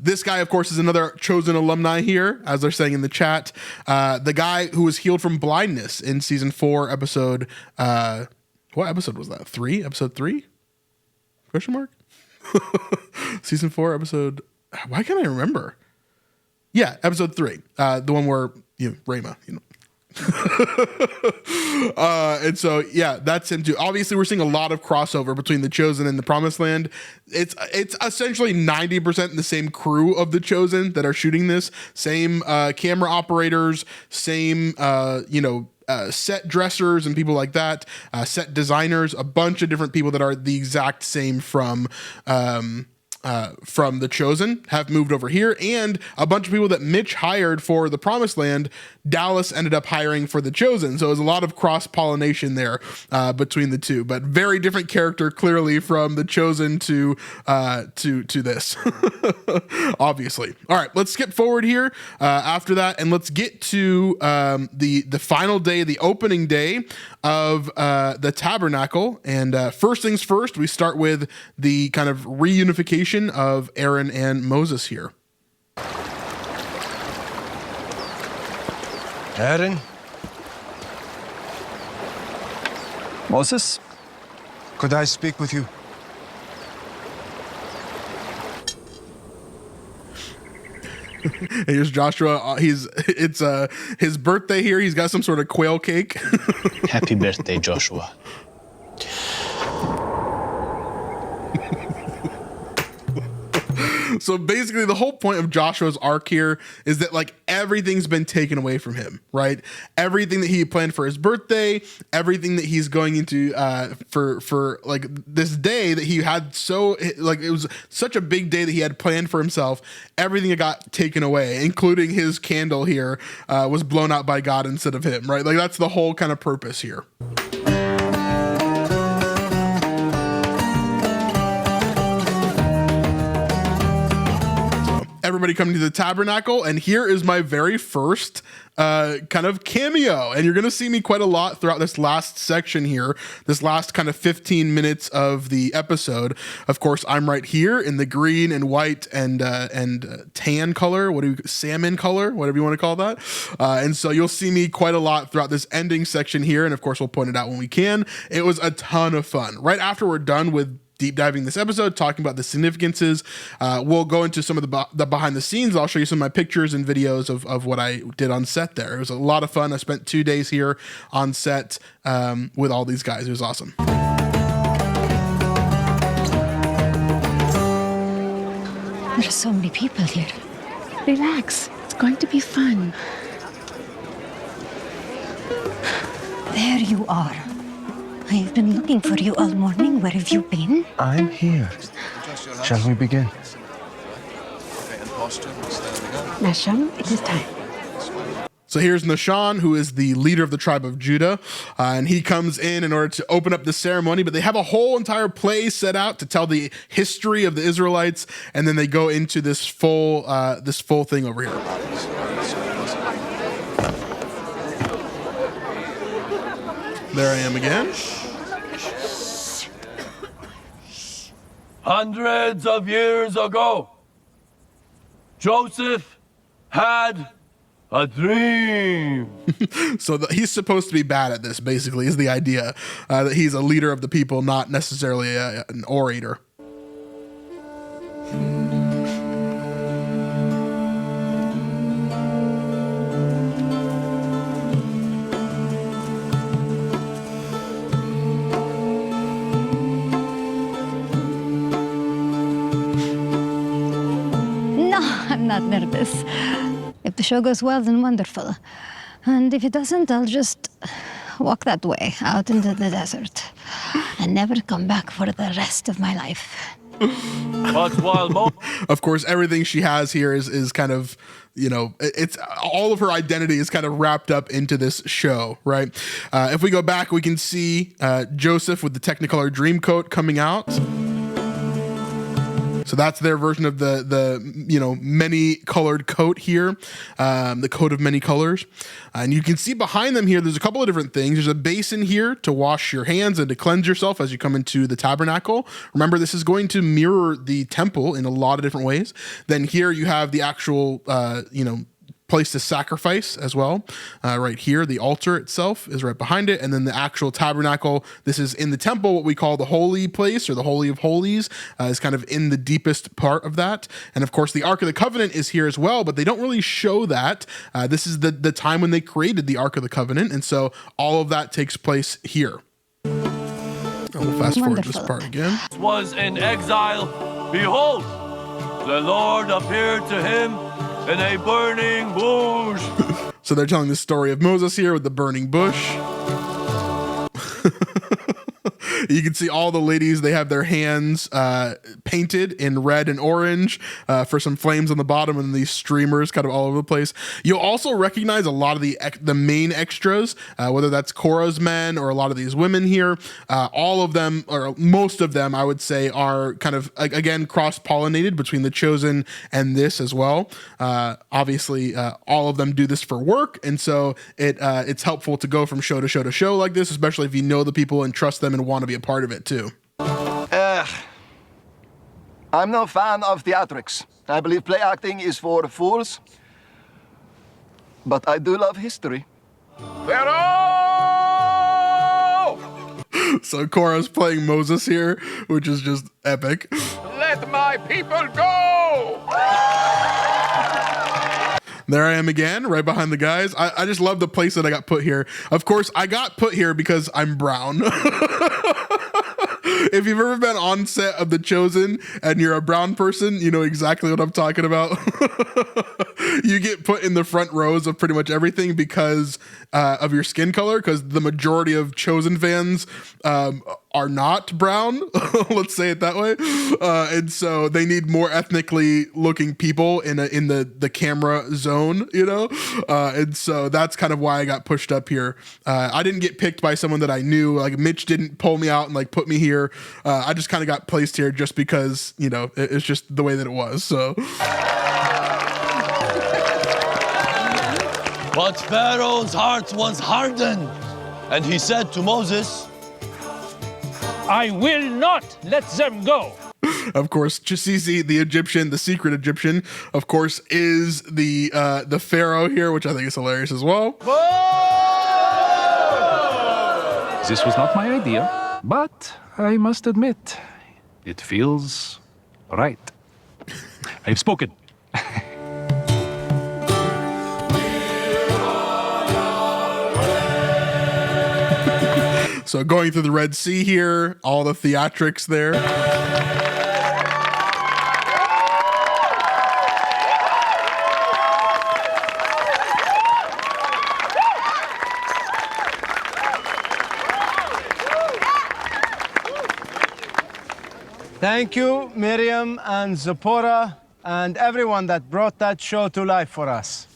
[SPEAKER 1] This guy, of course, is another Chosen alumni here, as they're saying in the chat. The guy who was healed from blindness in season 4, episode. What episode was that? 3? Episode 3? Question mark? Season 4, episode. Why can't I remember? Yeah, episode 3. The one where Rayma, and so yeah, that's him too. Obviously, we're seeing a lot of crossover between the Chosen and the Promised Land. It's essentially 90% the same crew of the Chosen that are shooting this. Same camera operators, same set dressers and people like that, set designers, a bunch of different people that are the exact same from the Chosen have moved over here, and a bunch of people that Mitch hired for the Promised Land, Dallas ended up hiring for the Chosen. So there's a lot of cross-pollination there between the two, but very different character clearly from the Chosen to this, obviously. All right, let's skip forward here after that, and let's get to the final day, the opening day of the tabernacle. And first things first, we start with the kind of reunification of Aaron and Moses here.
[SPEAKER 3] Aaron? Moses? Could I speak with you?
[SPEAKER 1] Here's Joshua. It's his birthday here. He's got some sort of quail cake.
[SPEAKER 15] Happy birthday, Joshua.
[SPEAKER 1] So basically the whole point of Joshua's arc here is that like everything's been taken away from him, right? Everything that he planned for his birthday, everything that he's going into for like this day that he had, so like it was such a big day that he had planned for himself, everything that got taken away, including his candle here, was blown out by God instead of him, right? Like that's the whole kind of purpose here. Everybody coming to the tabernacle, and here is my very first kind of cameo, and you're gonna see me quite a lot throughout this last section here, this last kind of 15 minutes of the episode. Of course, I'm right here in the green and white and tan color, salmon color, whatever you want to call that, and so you'll see me quite a lot throughout this ending section here, and of course we'll point it out when we can. It was a ton of fun. Right after we're done with deep diving this episode, talking about the significances, we'll go into some of the behind the scenes. I'll show you some of my pictures and videos of what I did on set there. It was a lot of fun. I spent 2 days here on set with all these guys. It was awesome.
[SPEAKER 9] There are so many people here.
[SPEAKER 7] Relax. It's going to be fun.
[SPEAKER 9] There you are. I've been looking for you all morning. Where have you been?
[SPEAKER 3] I'm here. Shall we begin?
[SPEAKER 7] Nasham, it is time.
[SPEAKER 1] So here's Nashan, who is the leader of the tribe of Judah, and he comes in order to open up the ceremony, but they have a whole entire play set out to tell the history of the Israelites, and then they go into this full thing over here. There I am again.
[SPEAKER 16] Hundreds of years ago, Joseph had a dream.
[SPEAKER 1] So he's supposed to be bad at this, basically, is the idea. That he's a leader of the people, not necessarily an orator.
[SPEAKER 9] No, I'm not nervous. If the show goes well, then wonderful. And if it doesn't, I'll just walk that way out into the desert and never come back for the rest of my life.
[SPEAKER 1] Of course, everything she has here is kind of, you know, it's all of her identity is kind of wrapped up into this show, right? If we go back, we can see Joseph with the Technicolor Dream Coat coming out. So that's their version of the you know, many colored coat here, the coat of many colors. And you can see behind them here, there's a couple of different things. There's a basin here to wash your hands and to cleanse yourself as you come into the tabernacle. Remember, this is going to mirror the temple in a lot of different ways. Then here you have the actual, you know, place to sacrifice as well. Right here, the altar itself is right behind it. And then the actual tabernacle, this is in the temple, what we call the holy place or the Holy of Holies, is kind of in the deepest part of that. And of course, the Ark of the Covenant is here as well, but they don't really show that. This is the time when they created the Ark of the Covenant. And so all of that takes place here. And we'll fast forward this part again.
[SPEAKER 16] Was in exile. Behold, the Lord appeared to him in a burning bush.
[SPEAKER 1] So they're telling the story of Moses here with the burning bush. You can see all the ladies, they have their hands painted in red and orange for some flames on the bottom and these streamers kind of all over the place. You'll also recognize a lot of the main extras, whether that's Korah's men or a lot of these women here. All of them, or most of them, I would say, are kind of, again, cross-pollinated between the Chosen and this as well. Obviously, all of them do this for work, and so it's helpful to go from show to show to show like this, especially if you know the people and trust them and want to be a part of it too.
[SPEAKER 10] I'm no fan of theatrics. I believe play acting is for fools. But I do love history.
[SPEAKER 1] So Korah's playing Moses here, which is just epic.
[SPEAKER 16] Let my people go!
[SPEAKER 1] There I am again, right behind the guys. I just love the place that I got put here. Of course, I got put here because I'm brown. If you've ever been on set of The Chosen and you're a brown person, you know exactly what I'm talking about. You get put in the front rows of pretty much everything because of your skin color, because the majority of Chosen fans are not brown, let's say it that way. And so they need more ethnically looking people in the camera zone, you know? And so that's kind of why I got pushed up here. I didn't get picked by someone that I knew. Like Mitch didn't pull me out and like put me here. I just kind of got placed here just because, you know, it's just the way that it was. So.
[SPEAKER 16] But Pharaoh's heart was hardened, and he said to Moses,
[SPEAKER 17] I will not let them go.
[SPEAKER 1] Of course, Chasisi, the Egyptian, the secret Egyptian, of course, is the Pharaoh here, which I think is hilarious as well.
[SPEAKER 11] This was not my idea, but I must admit, it feels right. I've spoken.
[SPEAKER 1] So going through the Red Sea here, all the theatrics there.
[SPEAKER 3] Thank you, Miriam and Zipporah and everyone that brought that show to life for us.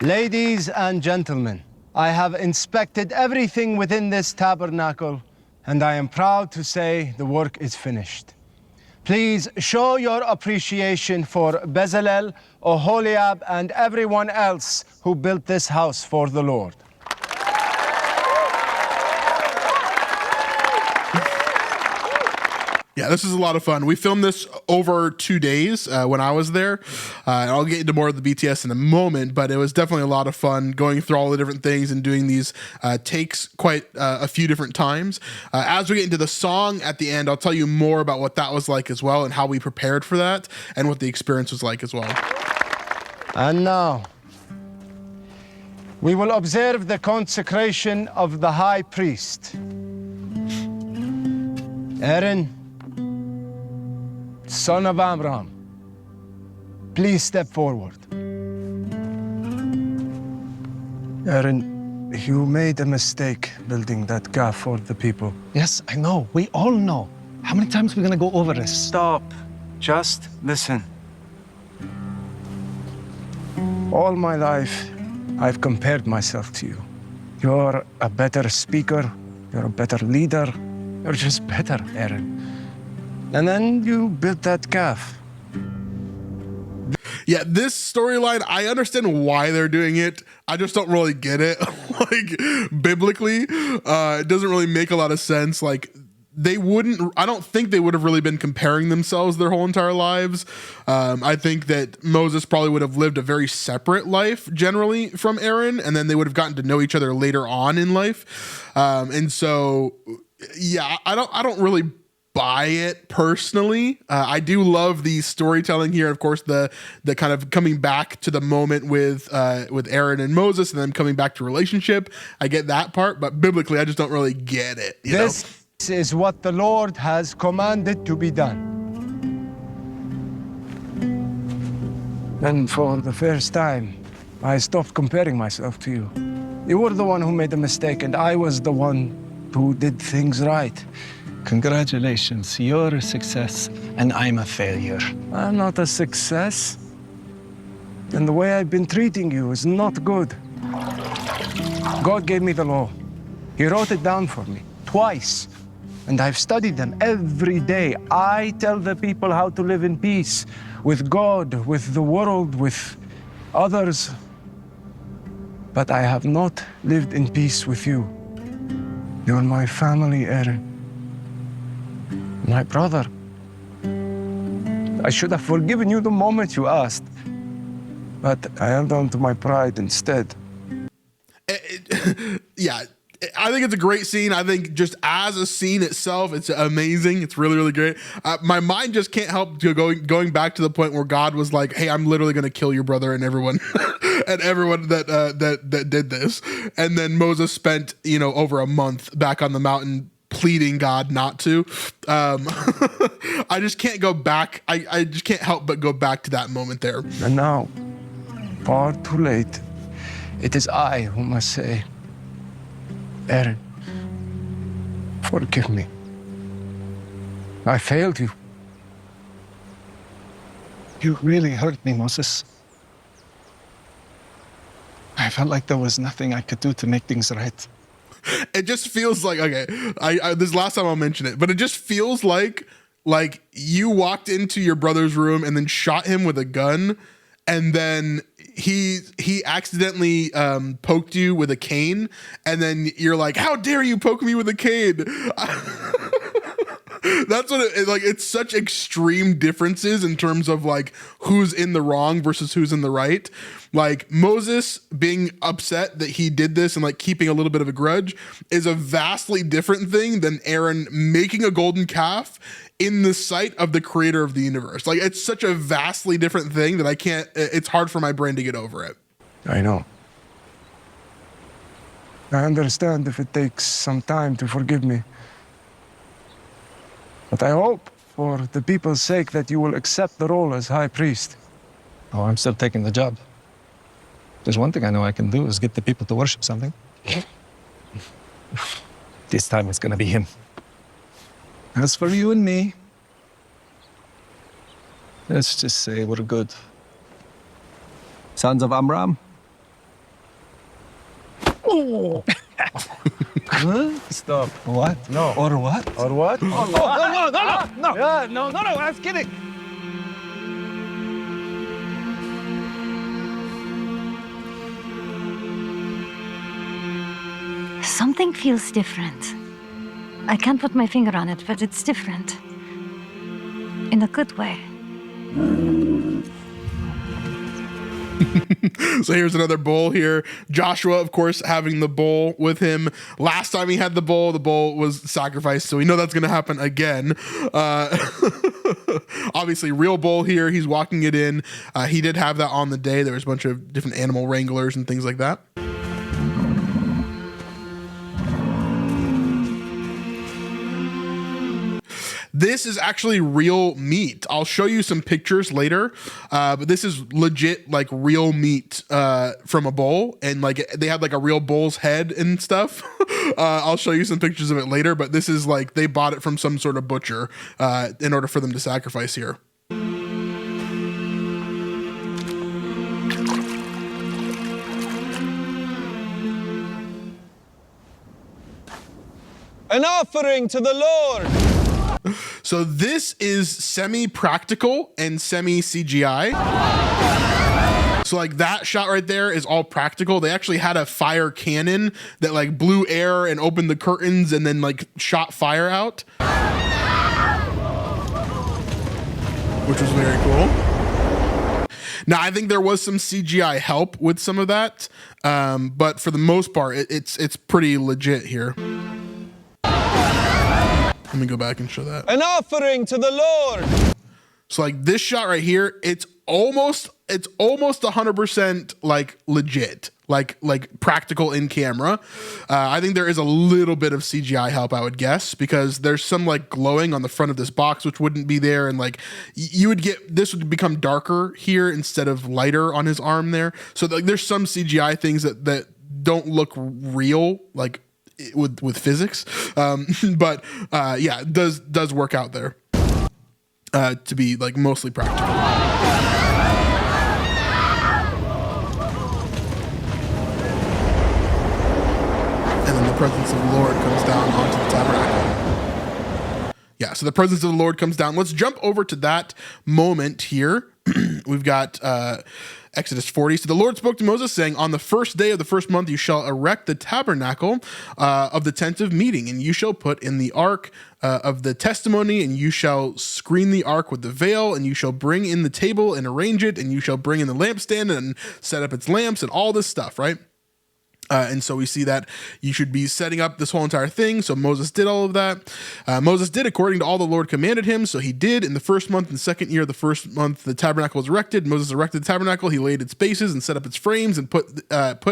[SPEAKER 3] Ladies and gentlemen, I have inspected everything within this tabernacle, and I am proud to say the work is finished. Please show your appreciation for Bezalel, Oholiab, and everyone else who built this house for the Lord.
[SPEAKER 1] Yeah, this is a lot of fun. We filmed this over 2 days when I was there. I'll get into more of the BTS in a moment, but it was definitely a lot of fun going through all the different things and doing these takes quite a few different times. As we get into the song at the end, I'll tell you more about what that was like as well and how we prepared for that and what the experience was like as well.
[SPEAKER 3] And now, we will observe the consecration of the high priest. Aaron, son of Amram, please step forward. Aaron, you made a mistake building that calf for the people.
[SPEAKER 6] Yes, I know. We all know. How many times are we going to go over this?
[SPEAKER 18] Stop. Just listen.
[SPEAKER 3] All my life, I've compared myself to you. You're a better speaker, you're a better leader, you're just better, Aaron. And then you built that calf.
[SPEAKER 1] Yeah, this storyline, I understand why they're doing it. I just don't really get it. Like, biblically, it doesn't really make a lot of sense. Like, I don't think they would have really been comparing themselves their whole entire lives. I think that Moses probably would have lived a very separate life generally from Aaron, and then they would have gotten to know each other later on in life. And so, yeah, I don't really buy it personally. I do love the storytelling here. Of course, the kind of coming back to the moment with Aaron and Moses, and then coming back to relationship. I get that part, but biblically, I just don't really get it.
[SPEAKER 3] This is what the Lord has commanded to be done. And for the first time, I stopped comparing myself to you. You were the one who made the mistake, and I was the one who did things right.
[SPEAKER 6] Congratulations, you're a success, and I'm a failure.
[SPEAKER 3] I'm not a success. And the way I've been treating you is not good. God gave me the law. He wrote it down for me, twice. And I've studied them every day. I tell the people how to live in peace with God, with the world, with others. But I have not lived in peace with you. You're my family, Aaron. My brother. I should have forgiven you the moment you asked, but I held on to my pride instead.
[SPEAKER 1] Yeah, I think it's a great scene. I think just as a scene itself, it's amazing. It's really, really great. My mind just can't help going back to the point where God was like, "Hey, I'm literally going to kill your brother and everyone, and everyone that did this." And then Moses spent over a month back on the mountain pleading God not to. I just can't go back. I just can't help but go back to that moment there.
[SPEAKER 3] And now, far too late, it is I who must say, Aaron, forgive me. I failed you.
[SPEAKER 6] You really hurt me, Moses. I felt like there was nothing I could do to make things right.
[SPEAKER 1] It just feels like, okay, this is the last time I'll mention it, but it just feels like you walked into your brother's room and then shot him with a gun, and then he accidentally poked you with a cane, and then you're like, "How dare you poke me with a cane?" That's what it's such extreme differences in terms of like who's in the wrong versus who's in the right. Like Moses being upset that he did this and like keeping a little bit of a grudge is a vastly different thing than Aaron making a golden calf in the sight of the creator of the universe. Like, it's such a vastly different thing that it's hard for my brain to get over it.
[SPEAKER 3] I know. I understand if it takes some time to forgive me. But I hope, for the people's sake, that you will accept the role as high priest.
[SPEAKER 6] Oh, I'm still taking the job. There's one thing I know I can do is get the people to worship something. This time it's gonna be him. As for you and me, Let's just say we're good. Sons of Amram?
[SPEAKER 3] Oh. Stop.
[SPEAKER 6] What?
[SPEAKER 3] No.
[SPEAKER 6] Or what?
[SPEAKER 3] Or what?
[SPEAKER 6] Oh,
[SPEAKER 3] No. Yeah, no, I was kidding.
[SPEAKER 9] Something feels different. I can't put my finger on it, but it's different. In a good way.
[SPEAKER 1] So here's another bull here. Joshua, of course, having the bull with him. Last time he had the bull was sacrificed. So we know that's going to happen again. Obviously, real bull here. He's walking it in. He did have that on the day. There was a bunch of different animal wranglers and things like that. This is actually real meat. I'll show you some pictures later, but this is legit like real meat from a bull, and like they had like a real bull's head and stuff. I'll show you some pictures of it later, but this is like they bought it from some sort of butcher in order for them to sacrifice here.
[SPEAKER 8] An offering to the Lord.
[SPEAKER 1] So this is semi-practical and semi-CGI. So like that shot right there is all practical. They actually had a fire cannon that like blew air and opened the curtains and then like shot fire out, which was very cool. Now, I think there was some CGI help with some of that, but for the most part, it's pretty legit here. Let me go back and show that.
[SPEAKER 8] An offering to the Lord.
[SPEAKER 1] So like this shot right here, it's almost 100% like legit, like practical in camera. I think there is a little bit of CGI help, I would guess, because there's some like glowing on the front of this box, which wouldn't be there. And like you would get, this would become darker here instead of lighter on his arm there. So like there's some CGI things that don't look real, like with physics, but yeah, it does work out there to be like mostly practical. And then the presence of the Lord comes down onto the tabernacle. Yeah, so the presence of the Lord comes down. Let's jump over to that moment here. We've got Exodus 40. So the Lord spoke to Moses saying, on the first day of the first month, you shall erect the tabernacle of the tent of meeting, and you shall put in the ark of the testimony, and you shall screen the ark with the veil, and you shall bring in the table and arrange it, and you shall bring in the lampstand and set up its lamps and all this stuff, right? And so we see that you should be setting up this whole entire thing. So Moses did all of that. Moses did according to all the Lord commanded him. So he did in the first month, in the second year of the first month, the tabernacle was erected. Moses erected the tabernacle. He laid its bases and set up its frames and put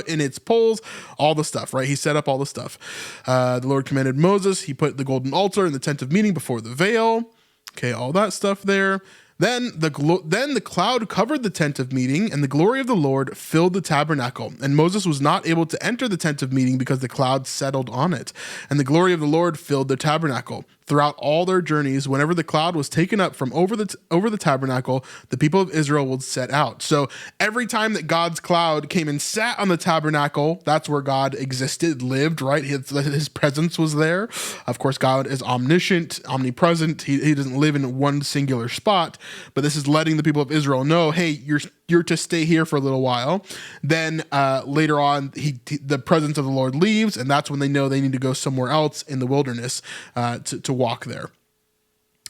[SPEAKER 1] in its poles, all the stuff, right? He set up all the stuff. The Lord commanded Moses. He put the golden altar in the tent of meeting before the veil. Okay, all that stuff there. Then the cloud covered the tent of meeting, and the glory of the Lord filled the tabernacle. And Moses was not able to enter the tent of meeting because the cloud settled on it. And the glory of the Lord filled the tabernacle. Throughout all their journeys, whenever the cloud was taken up from over the tabernacle, the people of Israel would set out. So every time that God's cloud came and sat on the tabernacle, that's where God existed, lived, right? His presence was there. Of course, God is omniscient, omnipresent. He doesn't live in one singular spot, but this is letting the people of Israel know, hey, you're to stay here for a little while. Then later on, the presence of the Lord leaves, and that's when they know they need to go somewhere else in the wilderness to walk there.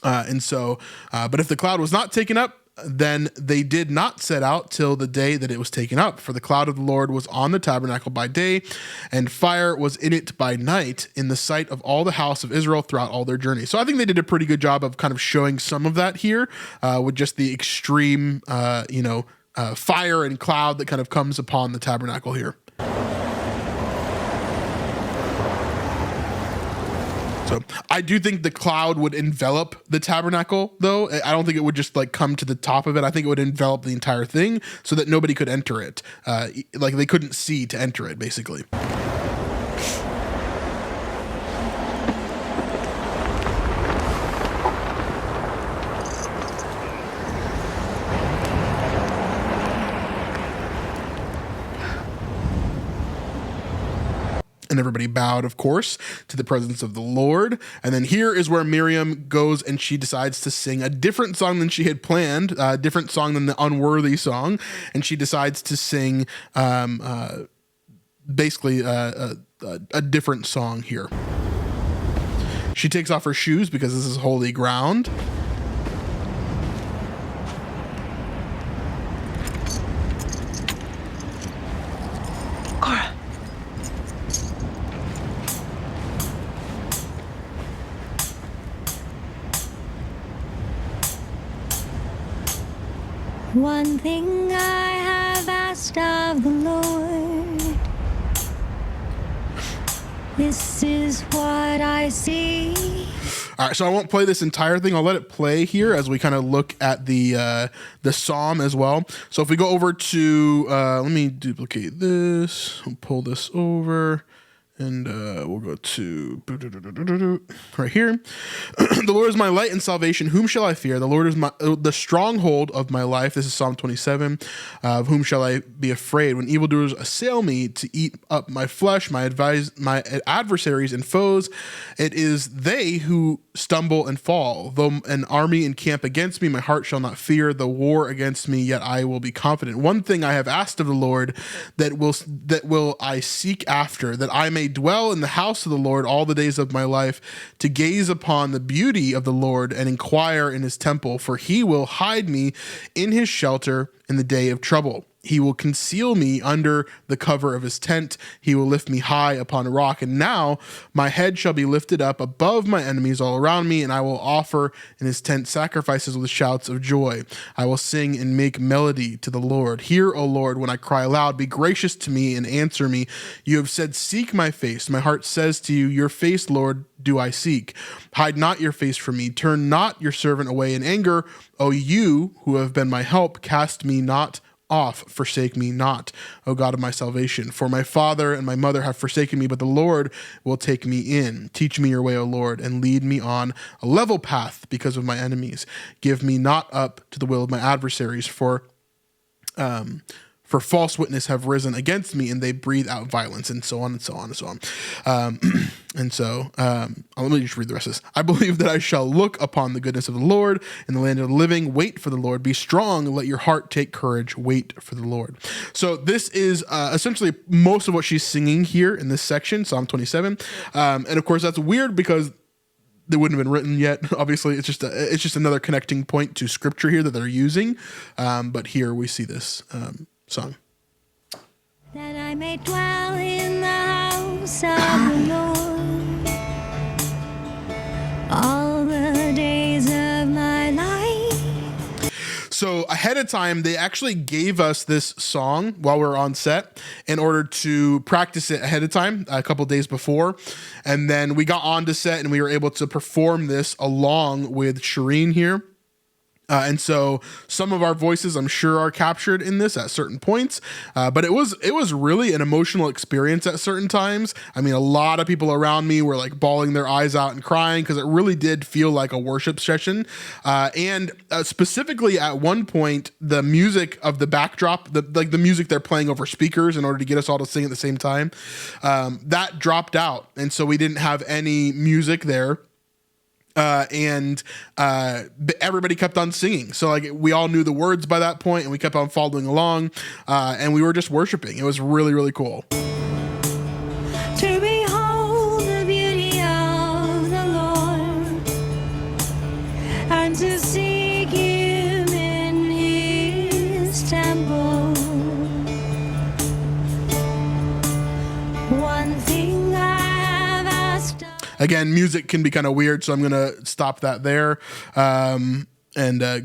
[SPEAKER 1] And so, but if the cloud was not taken up, then they did not set out till the day that it was taken up. For the cloud of the Lord was on the tabernacle by day, and fire was in it by night, in the sight of all the house of Israel throughout all their journey. So I think they did a pretty good job of kind of showing some of that here with just the extreme, fire and cloud that kind of comes upon the tabernacle here. So I do think the cloud would envelop the tabernacle, though. I don't think it would just like come to the top of it. I think it would envelop the entire thing so that nobody could enter it. Like they couldn't see to enter it, basically. And everybody bowed, of course, to the presence of the Lord. And then here is where Miriam goes and she decides to sing a different song than she had planned, a different song than the unworthy song. And she decides to sing basically a different song here. She takes off her shoes because this is holy ground.
[SPEAKER 7] Cora.
[SPEAKER 9] One thing I have asked of the Lord, this is what I see.
[SPEAKER 1] All right, so I won't play this entire thing. I'll let it play here as we kind of look at the psalm as well. So if we go over to, let me duplicate this. I'll pull this over. And we'll go to right here. The Lord is my light and salvation. Whom shall I fear? The Lord is the stronghold of my life. This is Psalm 27. Of whom shall I be afraid? When evildoers assail me to eat up my flesh, my adversaries and foes, it is they who stumble and fall. Though an army encamp against me, my heart shall not fear the war against me, yet I will be confident. One thing I have asked of the Lord, that will I seek after, that I may dwell in the house of the Lord all the days of my life, to gaze upon the beauty of the Lord and inquire in his temple. For he will hide me in his shelter in the day of trouble. He will conceal me under the cover of his tent. He will lift me high upon a rock. And now my head shall be lifted up above my enemies all around me, and I will offer in his tent sacrifices with shouts of joy. I will sing and make melody to the Lord. Hear, O Lord, when I cry aloud. Be gracious to me and answer me. You have said, seek my face. My heart says to you, your face, Lord, do I seek. Hide not your face from me. Turn not your servant away in anger. O you who have been my help, cast me not off, forsake me not, O God of my salvation. For my father and my mother have forsaken me, but the Lord will take me in. Teach me your way, O Lord, and lead me on a level path because of my enemies. Give me not up to the will of my adversaries, for false witness have risen against me, and they breathe out violence, and so on and so on and so on. Let me just read the rest of this. I believe that I shall look upon the goodness of the Lord in the land of the living. Wait for the Lord. Be strong. Let your heart take courage. Wait for the Lord. So this is essentially most of what she's singing here in this section, Psalm 27. And of course, that's weird because they wouldn't have been written yet. Obviously, it's just another connecting point to scripture here that they're using. But here we see this song.
[SPEAKER 9] That I may dwell in the house of the Lord all the days of my life.
[SPEAKER 1] So ahead of time, they actually gave us this song while we were on set in order to practice it ahead of time, a couple days before. And then we got on to set and we were able to perform this along with Shireen here. And so some of our voices, I'm sure, are captured in this at certain points. But it was really an emotional experience at certain times. I mean, a lot of people around me were like bawling their eyes out and crying because it really did feel like a worship session. And specifically at one point, the music of the backdrop, the music they're playing over speakers in order to get us all to sing at the same time, that dropped out. And so we didn't have any music there. And everybody kept on singing. So like we all knew the words by that point and we kept on following along, and we were just worshiping. It was really, really cool.
[SPEAKER 9] To behold the beauty of the Lord and to seek him in his temple. One thing I have asked of.
[SPEAKER 1] Again, music can be kind of weird, so I'm going to stop that there and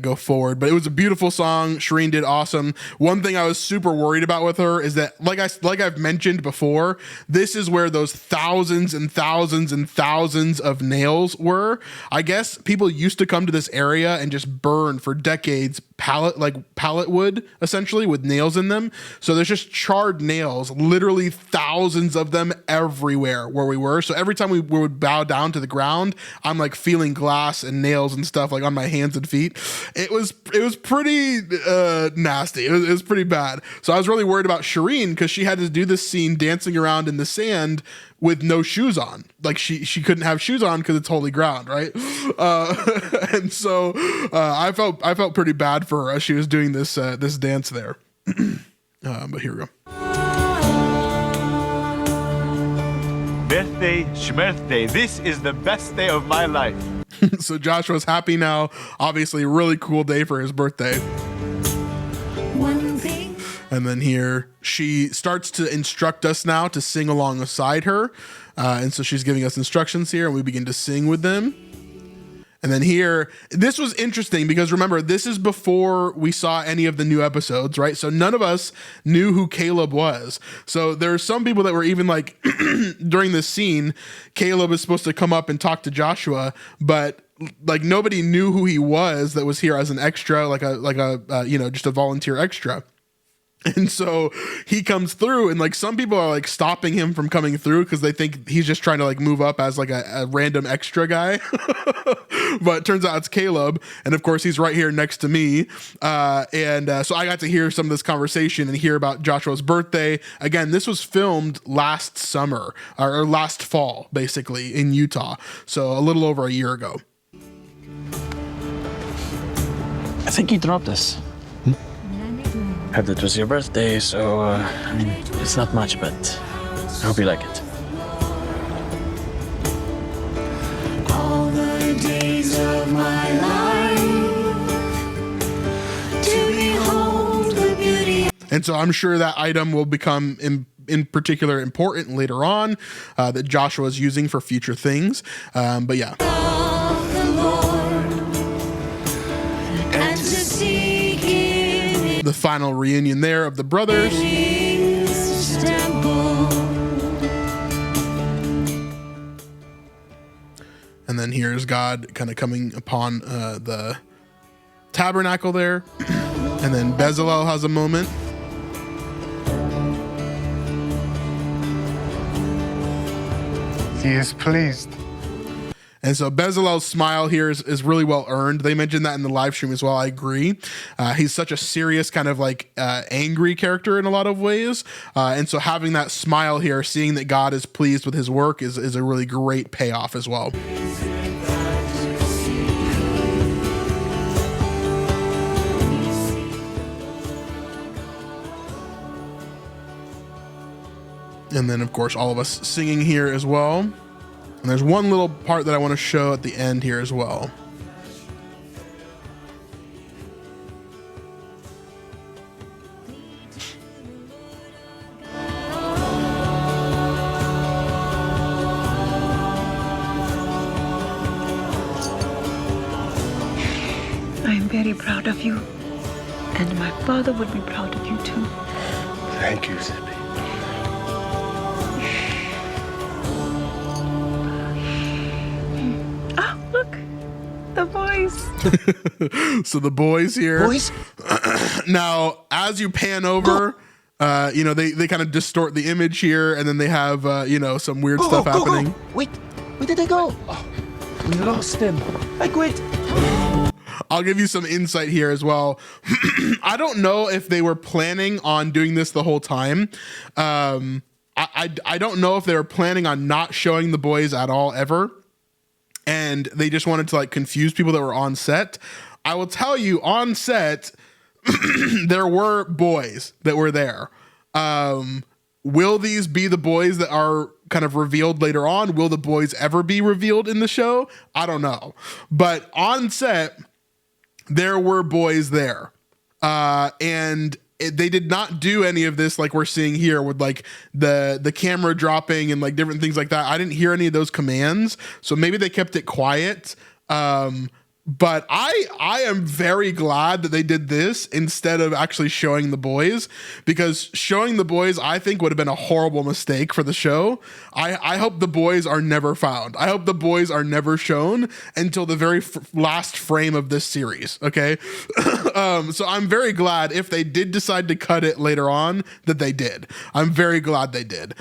[SPEAKER 1] go forward. But it was a beautiful song. Shireen did awesome. One thing I was super worried about with her is that, like I've mentioned before, this is where those thousands and thousands and thousands of nails were. I guess people used to come to this area and just burn for decades pallet wood, essentially, with nails in them. So there's just charred nails, literally thousands thousands of them everywhere where we were. So every time we would bow down to the ground, I'm like feeling glass and nails and stuff like on my hands and feet. It was pretty nasty. It was pretty bad. So I was really worried about Shireen because she had to do this scene dancing around in the sand with no shoes on. Like she couldn't have shoes on because it's holy ground, right? And so I felt pretty bad for her as she was doing this this dance there. But here we go.
[SPEAKER 4] Birthday, schmirthday. This is the best day of my life.
[SPEAKER 1] So Joshua's happy now. Obviously, really cool day for his birthday. And then here, she starts to instruct us now to sing alongside her. And so she's giving us instructions here, and we begin to sing with them. And then here, this was interesting because remember, this is before we saw any of the new episodes, right? So none of us knew who Caleb was. So there are some people that were even like, during this scene, Caleb is supposed to come up and talk to Joshua, but like nobody knew who he was that was here as an extra, like a you know, just a volunteer extra. And so he comes through, and like some people are like stopping him from coming through because they think he's just trying to like move up as like a random extra guy. But it turns out it's Caleb, and of course he's right here next to me. So I got to hear some of this conversation and hear about Joshua's birthday. Again, this was filmed last summer or last fall, basically in Utah. So a little over a year ago.
[SPEAKER 15] I think you dropped us. Heard it was your birthday, so I mean, it's not much, but I hope you like it.
[SPEAKER 12] All the days of my life to behold the beauty.
[SPEAKER 1] And so I'm sure that item will become in particular important later on that Joshua is using for future things. But yeah. The final reunion there of the brothers. And then here's God kind of coming upon the tabernacle there. And then Bezalel has a moment.
[SPEAKER 13] He is pleased.
[SPEAKER 1] And so Bezalel's smile here is really well earned. They mentioned that in the live stream as well. I agree. He's such a serious kind of like angry character in a lot of ways. And so having that smile here, seeing that God is pleased with his work is a really great payoff as well. And then of course all of us singing here as well. And there's one little part that I want to show at the end here as well.
[SPEAKER 19] I am very proud of you, and my father would be proud of you too.
[SPEAKER 13] Thank you, Zippy.
[SPEAKER 19] The boys.
[SPEAKER 1] So the boys here.
[SPEAKER 10] Boys?
[SPEAKER 1] Now, as you pan over, you know, they kind of distort the image here, and then they have, you know, some weird stuff happening.
[SPEAKER 10] Go. Wait, where did they go?
[SPEAKER 5] Oh, we lost him. I quit.
[SPEAKER 1] I'll give you some insight here as well. I don't know if they were planning on doing this the whole time. I don't know if they were planning on not showing the boys at all ever. And they just wanted to like confuse people that were on set. I will tell you, on set, there were boys that were there. Will these be the boys that are kind of revealed later on? Will the boys ever be revealed in the show? I don't know. But on set, there were boys there. And they did not do any of this like we're seeing here with like the camera dropping and like different things like that. I didn't hear any of those commands, so maybe they kept it quiet. But I am very glad that they did this instead of actually showing the boys, because showing the boys, I think, would have been a horrible mistake for the show. I hope the boys are never found. I hope the boys are never shown until the very last frame of this series. Okay. So I'm very glad if they did decide to cut it later on that they did. I'm very glad they did,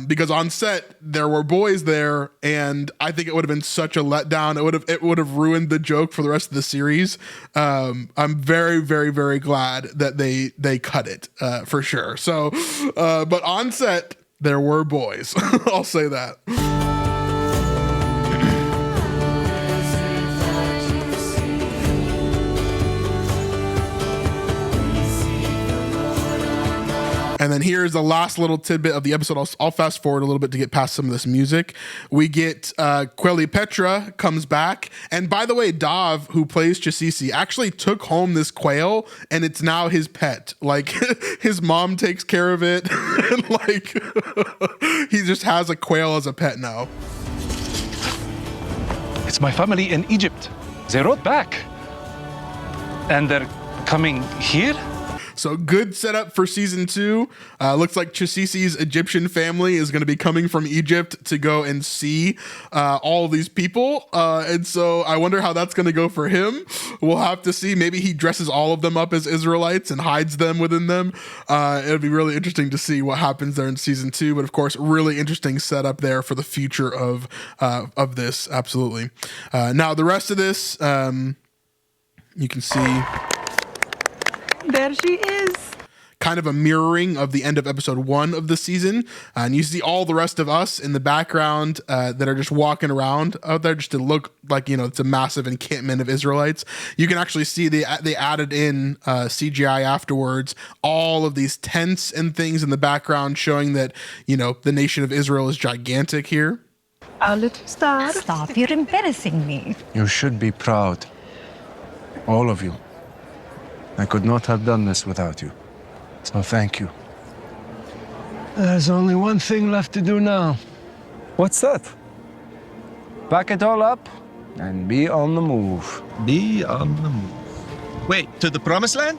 [SPEAKER 1] because on set there were boys there, and I think it would have been such a letdown. It would have ruined the joke for the rest of the series. I'm very, very, very glad that they cut it for sure. So, but on set there were boys. I'll say that. And then here's the last little tidbit of the episode. I'll fast forward a little bit to get past some of this music. We get Quelly Petra comes back. And by the way, Dav, who plays Chasisi, actually took home this quail, and it's now his pet. Like, his mom takes care of it. And like, he just has a quail as a pet now.
[SPEAKER 11] It's my family in Egypt. They wrote back. And they're coming here?
[SPEAKER 1] So good setup for season 2. Looks like Chasisi's Egyptian family is going to be coming from Egypt to go and see all of these people. And so I wonder how that's going to go for him. We'll have to see. Maybe he dresses all of them up as Israelites and hides them within them. It'll be really interesting to see what happens there in season 2. But of course, really interesting setup there for the future of this. Absolutely. Now the rest of this, you can see.
[SPEAKER 19] There she is.
[SPEAKER 1] Kind of a mirroring of the end of episode 1 of the season. And you see all the rest of us in the background that are just walking around out there just to look like, it's a massive encampment of Israelites. You can actually see they added in CGI afterwards, all of these tents and things in the background showing that, the nation of Israel is gigantic here.
[SPEAKER 19] Our little star.
[SPEAKER 9] Stop, you're embarrassing me.
[SPEAKER 3] You should be proud. All of you. I could not have done this without you. So thank you. There's only one thing left to do now.
[SPEAKER 8] What's that?
[SPEAKER 3] Pack it all up and be on the move.
[SPEAKER 6] Be on the move. Wait, to the promised land?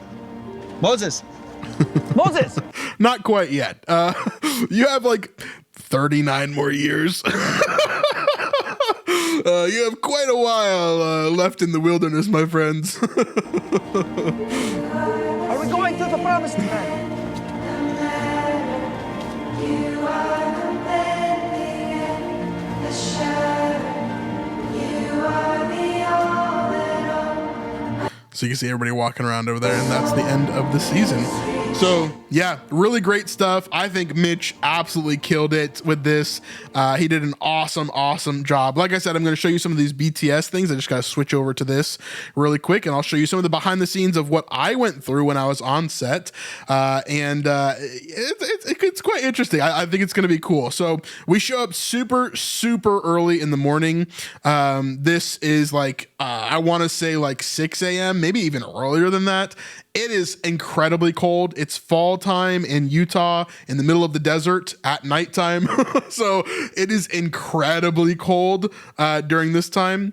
[SPEAKER 6] Moses.
[SPEAKER 8] Moses!
[SPEAKER 1] Not quite yet. You have like 39 more years. You have quite a while left in the wilderness, my friends.
[SPEAKER 8] Are we going to the promised land?
[SPEAKER 1] So you can see everybody walking around over there, and that's the end of the season. So yeah, really great stuff. I think Mitch absolutely killed it with this. He did an awesome job. Like I said, I'm going to show you some of these BTS things. I just got to switch over to this really quick, and I'll show you some of the behind the scenes of what I went through when I was on set. It's quite interesting. I think it's going to be cool. So we show up super early in the morning. This is like, I want to say like 6 a.m., maybe even earlier than that. It is incredibly cold. It's fall time in Utah in the middle of the desert at nighttime. So it is incredibly cold during this time.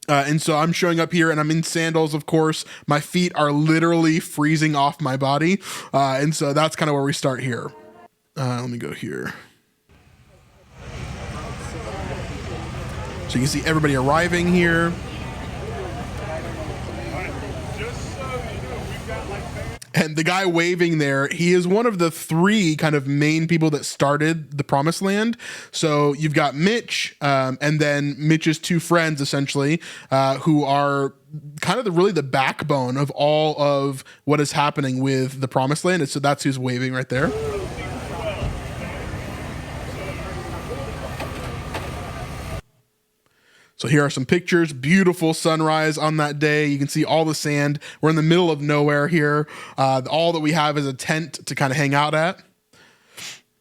[SPEAKER 1] And so I'm showing up here and I'm in sandals, of course. My feet are literally freezing off my body. And so that's kind of where we start here. Let me go here. So you can see everybody arriving here. And the guy waving there, he is one of the 3 kind of main people that started the Promised Land. So you've got Mitch, and then Mitch's 2 friends, essentially, who are kind of really the backbone of all of what is happening with the Promised Land. And so that's who's waving right there. So here are some pictures. Beautiful sunrise on that day. You can see all the sand. We're in the middle of nowhere here. All that we have is a tent to kind of hang out at.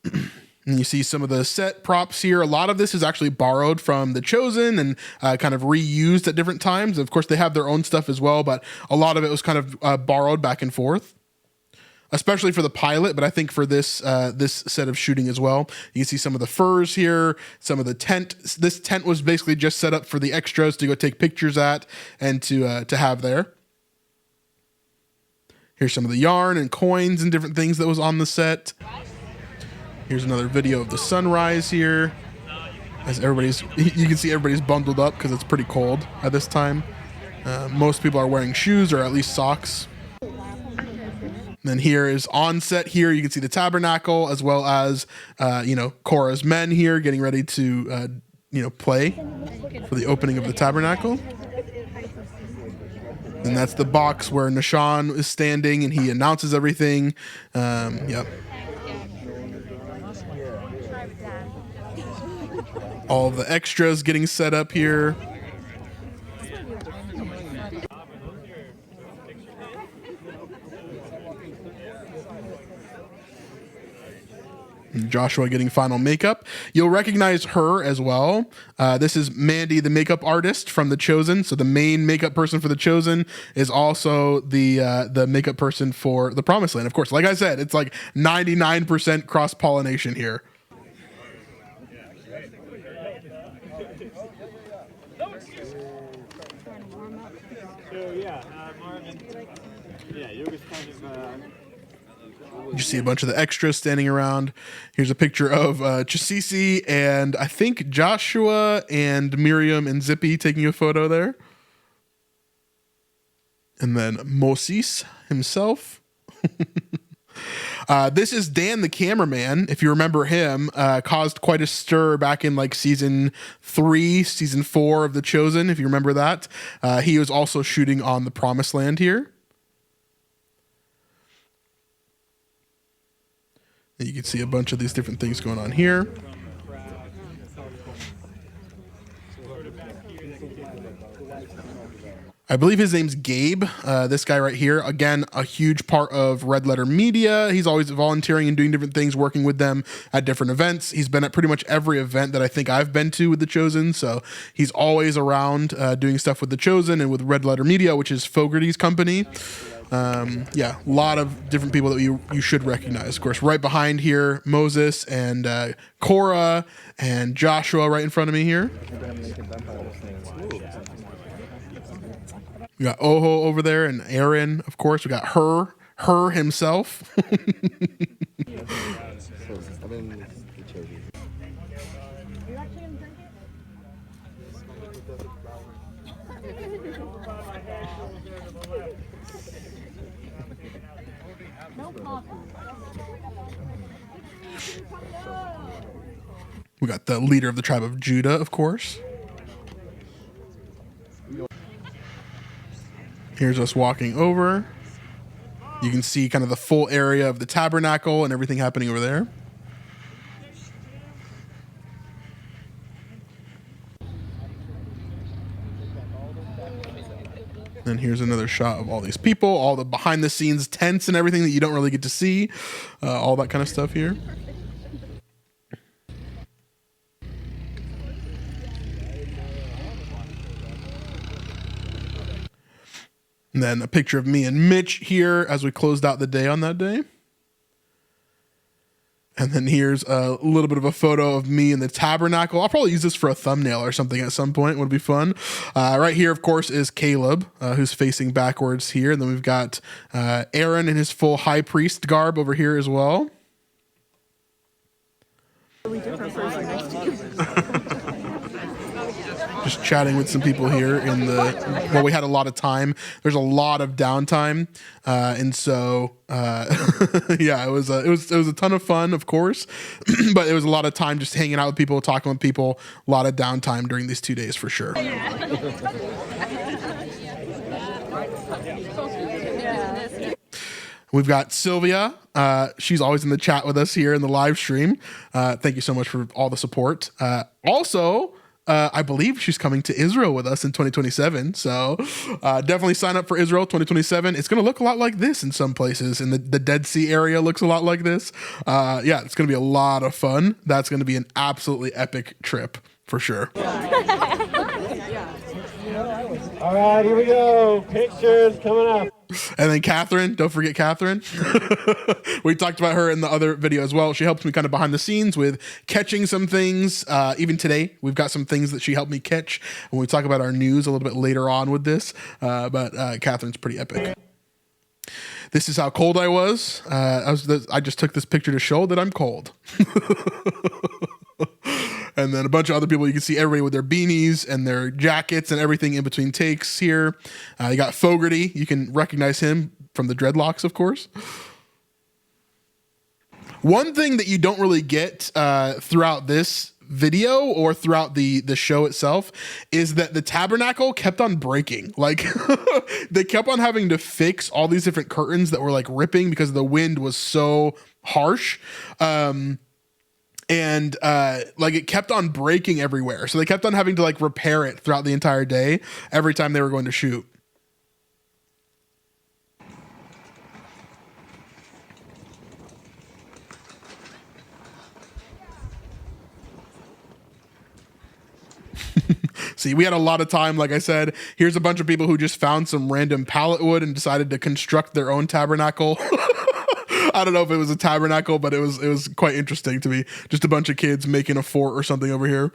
[SPEAKER 1] And you see some of the set props here. A lot of this is actually borrowed from The Chosen and kind of reused at different times. Of course, they have their own stuff as well, but a lot of it was kind of borrowed back and forth. especially for the pilot, but I think for this this set of shooting as well. You can see some of the furs here, some of the tent. This tent was basically just set up for the extras to go take pictures at and to have there. Here's some of the yarn and coins and different things that was on the set. Here's another video of the sunrise here. As you can see everybody's bundled up because it's pretty cold at this time. Most people are wearing shoes or at least socks. And then here is on set here. You can see the tabernacle as well as, Korah's men here getting ready to, play for the opening of the tabernacle. And that's the box where Nishan is standing and he announces everything. Yep. All the extras getting set up here. Joshua getting final makeup. You'll recognize her as well. This is Mandy, the makeup artist from The Chosen. So the main makeup person for The Chosen is also the makeup person for The Promised Land. Of course, like I said, it's like 99% cross-pollination here. You see a bunch of the extras standing around. Here's a picture of Chisisi and I think Joshua and Miriam and Zippy taking a photo there. And then Moses himself. This is Dan, the cameraman. If you remember him, caused quite a stir back in like season 3, season 4 of The Chosen. If you remember that, he was also shooting on The Promised Land here. You can see a bunch of these different things going on here. I believe his name's Gabe, this guy right here. Again, a huge part of Red Letter Media. He's always volunteering and doing different things, working with them at different events. He's been at pretty much every event that I think I've been to with The Chosen. So he's always around doing stuff with The Chosen and with Red Letter Media, which is Fogarty's company. A lot of different people that you should recognize. Of course, right behind here, Moses and Korah and Joshua right in front of me here. We got Oho over there and Aaron, of course. We got her himself. We got the leader of the tribe of Judah, of course. Here's us walking over. You can see kind of the full area of the tabernacle and everything happening over there. And here's another shot of all these people, all the behind the scenes tents and everything that you don't really get to see, all that kind of stuff here. And then a picture of me and Mitch here as we closed out the day on that day. And then here's a little bit of a photo of me in the tabernacle. I'll probably use this for a thumbnail or something at some point. It would be fun. Right here, of course, is Caleb, who's facing backwards here. And then we've got Aaron in his full high priest garb over here as well. Just chatting with some people here we had a lot of time. There's a lot of downtime. And so, it was a ton of fun, of course, but it was a lot of time just hanging out with people, talking with people, a lot of downtime during these 2 days for sure. We've got Sylvia. She's always in the chat with us here in the live stream. Thank you so much for all the support. Also, I believe she's coming to Israel with us in 2027. So definitely sign up for Israel 2027. It's going to look a lot like this in some places. In the Dead Sea area looks a lot like this. It's going to be a lot of fun. That's going to be an absolutely epic trip for sure.
[SPEAKER 12] All right, here we go. Pictures coming up.
[SPEAKER 1] And then Catherine, don't forget Catherine. We talked about her in the other video as well. She helps me kind of behind the scenes with catching some things. Even today, we've got some things that she helped me catch when we talk about our news a little bit later on with this. But Catherine's pretty epic. This is how cold I was. I just took this picture to show that I'm cold. And then a bunch of other people, you can see everybody with their beanies and their jackets and everything in between takes here. You got Fogarty. You can recognize him from the dreadlocks, of course. One thing that you don't really get throughout this video or throughout the show itself is that the tabernacle kept on breaking. Like they kept on having to fix all these different curtains that were like ripping because the wind was so harsh. And like it kept on breaking everywhere. So they kept on having to like repair it throughout the entire day every time they were going to shoot. See, we had a lot of time. Like I said, here's a bunch of people who just found some random pallet wood and decided to construct their own tabernacle. I don't know if it was a tabernacle, but it was quite interesting to me. Just a bunch of kids making a fort or something over here.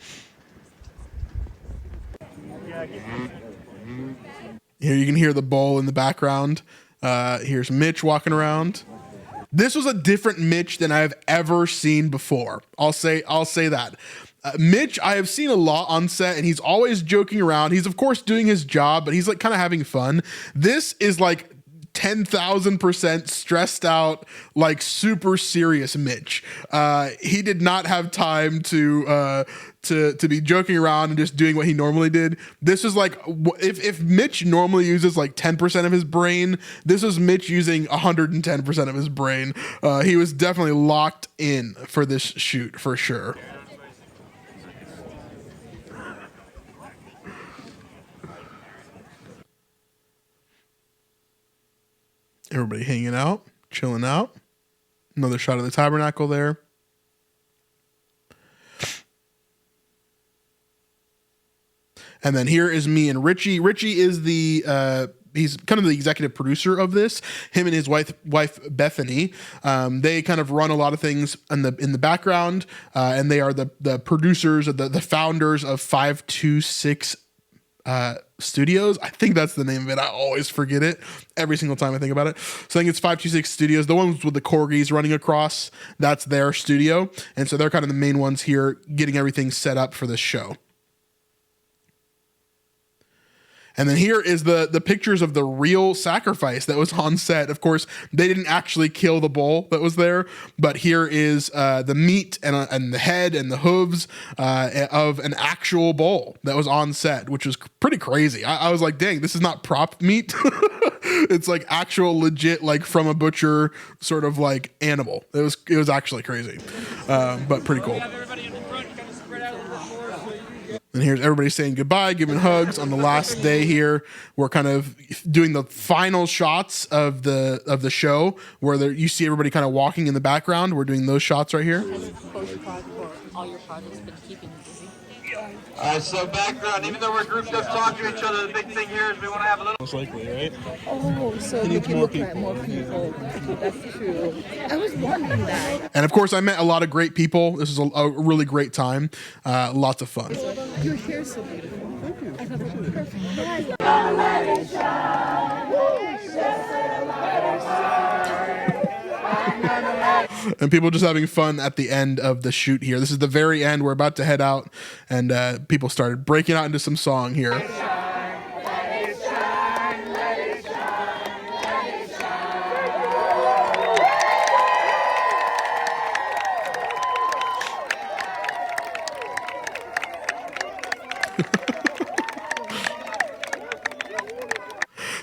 [SPEAKER 1] Here you can hear the bowl in the background. Here's Mitch walking around. This was a different Mitch than I've ever seen before. I'll say that. Mitch, I have seen a lot on set, and he's always joking around. He's of course doing his job, but he's like kind of having fun. This is like 10,000% stressed out, like super serious Mitch. He did not have time to be joking around and just doing what he normally did. This is like, if Mitch normally uses like 10% of his brain, this was Mitch using 110% of his brain. He was definitely locked in for this shoot for sure. Everybody hanging out, chilling out. Another shot of the tabernacle there. And then here is me and Richie. Richie is he's kind of the executive producer of this. Him and his wife Bethany. They kind of run a lot of things in the background, and they are the producers, the founders of 526 Studios. I think that's the name of it. I always forget it every single time I think about it. So I think it's 526 Studios. The ones with the corgis running across, that's their studio. And so they're kind of the main ones here getting everything set up for this show. And then here is the pictures of the real sacrifice that was on set. Of course, they didn't actually kill the bull that was there, but here is the meat and the head and the hooves of an actual bull that was on set, which was pretty crazy. I was like, dang, this is not prop meat. It's like actual legit, like from a butcher sort of like animal. It was actually crazy, but pretty cool. And here's everybody saying goodbye, giving hugs on the last day here. We're kind of doing the final shots of the show where you see everybody kind of walking in the background. We're doing those shots right here.
[SPEAKER 20] So background, even though we're grouped up talking to each other, the big thing here is we want to have a little...
[SPEAKER 21] Most likely, right?
[SPEAKER 22] Oh, so
[SPEAKER 21] He
[SPEAKER 22] we
[SPEAKER 21] needs
[SPEAKER 22] can
[SPEAKER 21] more
[SPEAKER 22] look at more people. That's true. I was wondering that.
[SPEAKER 1] And of course, I met a lot of great people. This was a really great time. Lots of fun.
[SPEAKER 22] Your hair's so beautiful. Thank you. I thought it was perfect.
[SPEAKER 1] And people just having fun at the end of the shoot here. This is the very end. We're about to head out, and people started breaking out into some song here.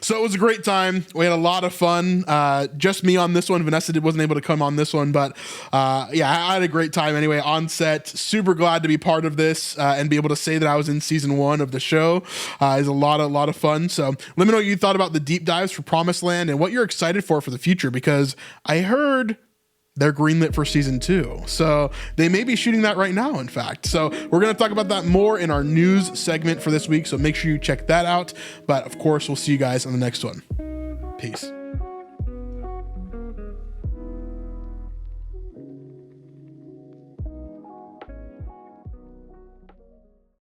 [SPEAKER 1] So it was a great time. We had a lot of fun. Just me on this one. Vanessa wasn't able to come on this one, but yeah, I had a great time anyway on set. Super glad to be part of this and be able to say that I was in season 1 of the show. It's a lot of fun. So let me know what you thought about the deep dives for Promised Land and what you're excited for the future, because I heard they're greenlit for season 2. So they may be shooting that right now, in fact. So we're going to talk about that more in our news segment for this week. So make sure you check that out. But of course, we'll see you guys on the next one. Peace.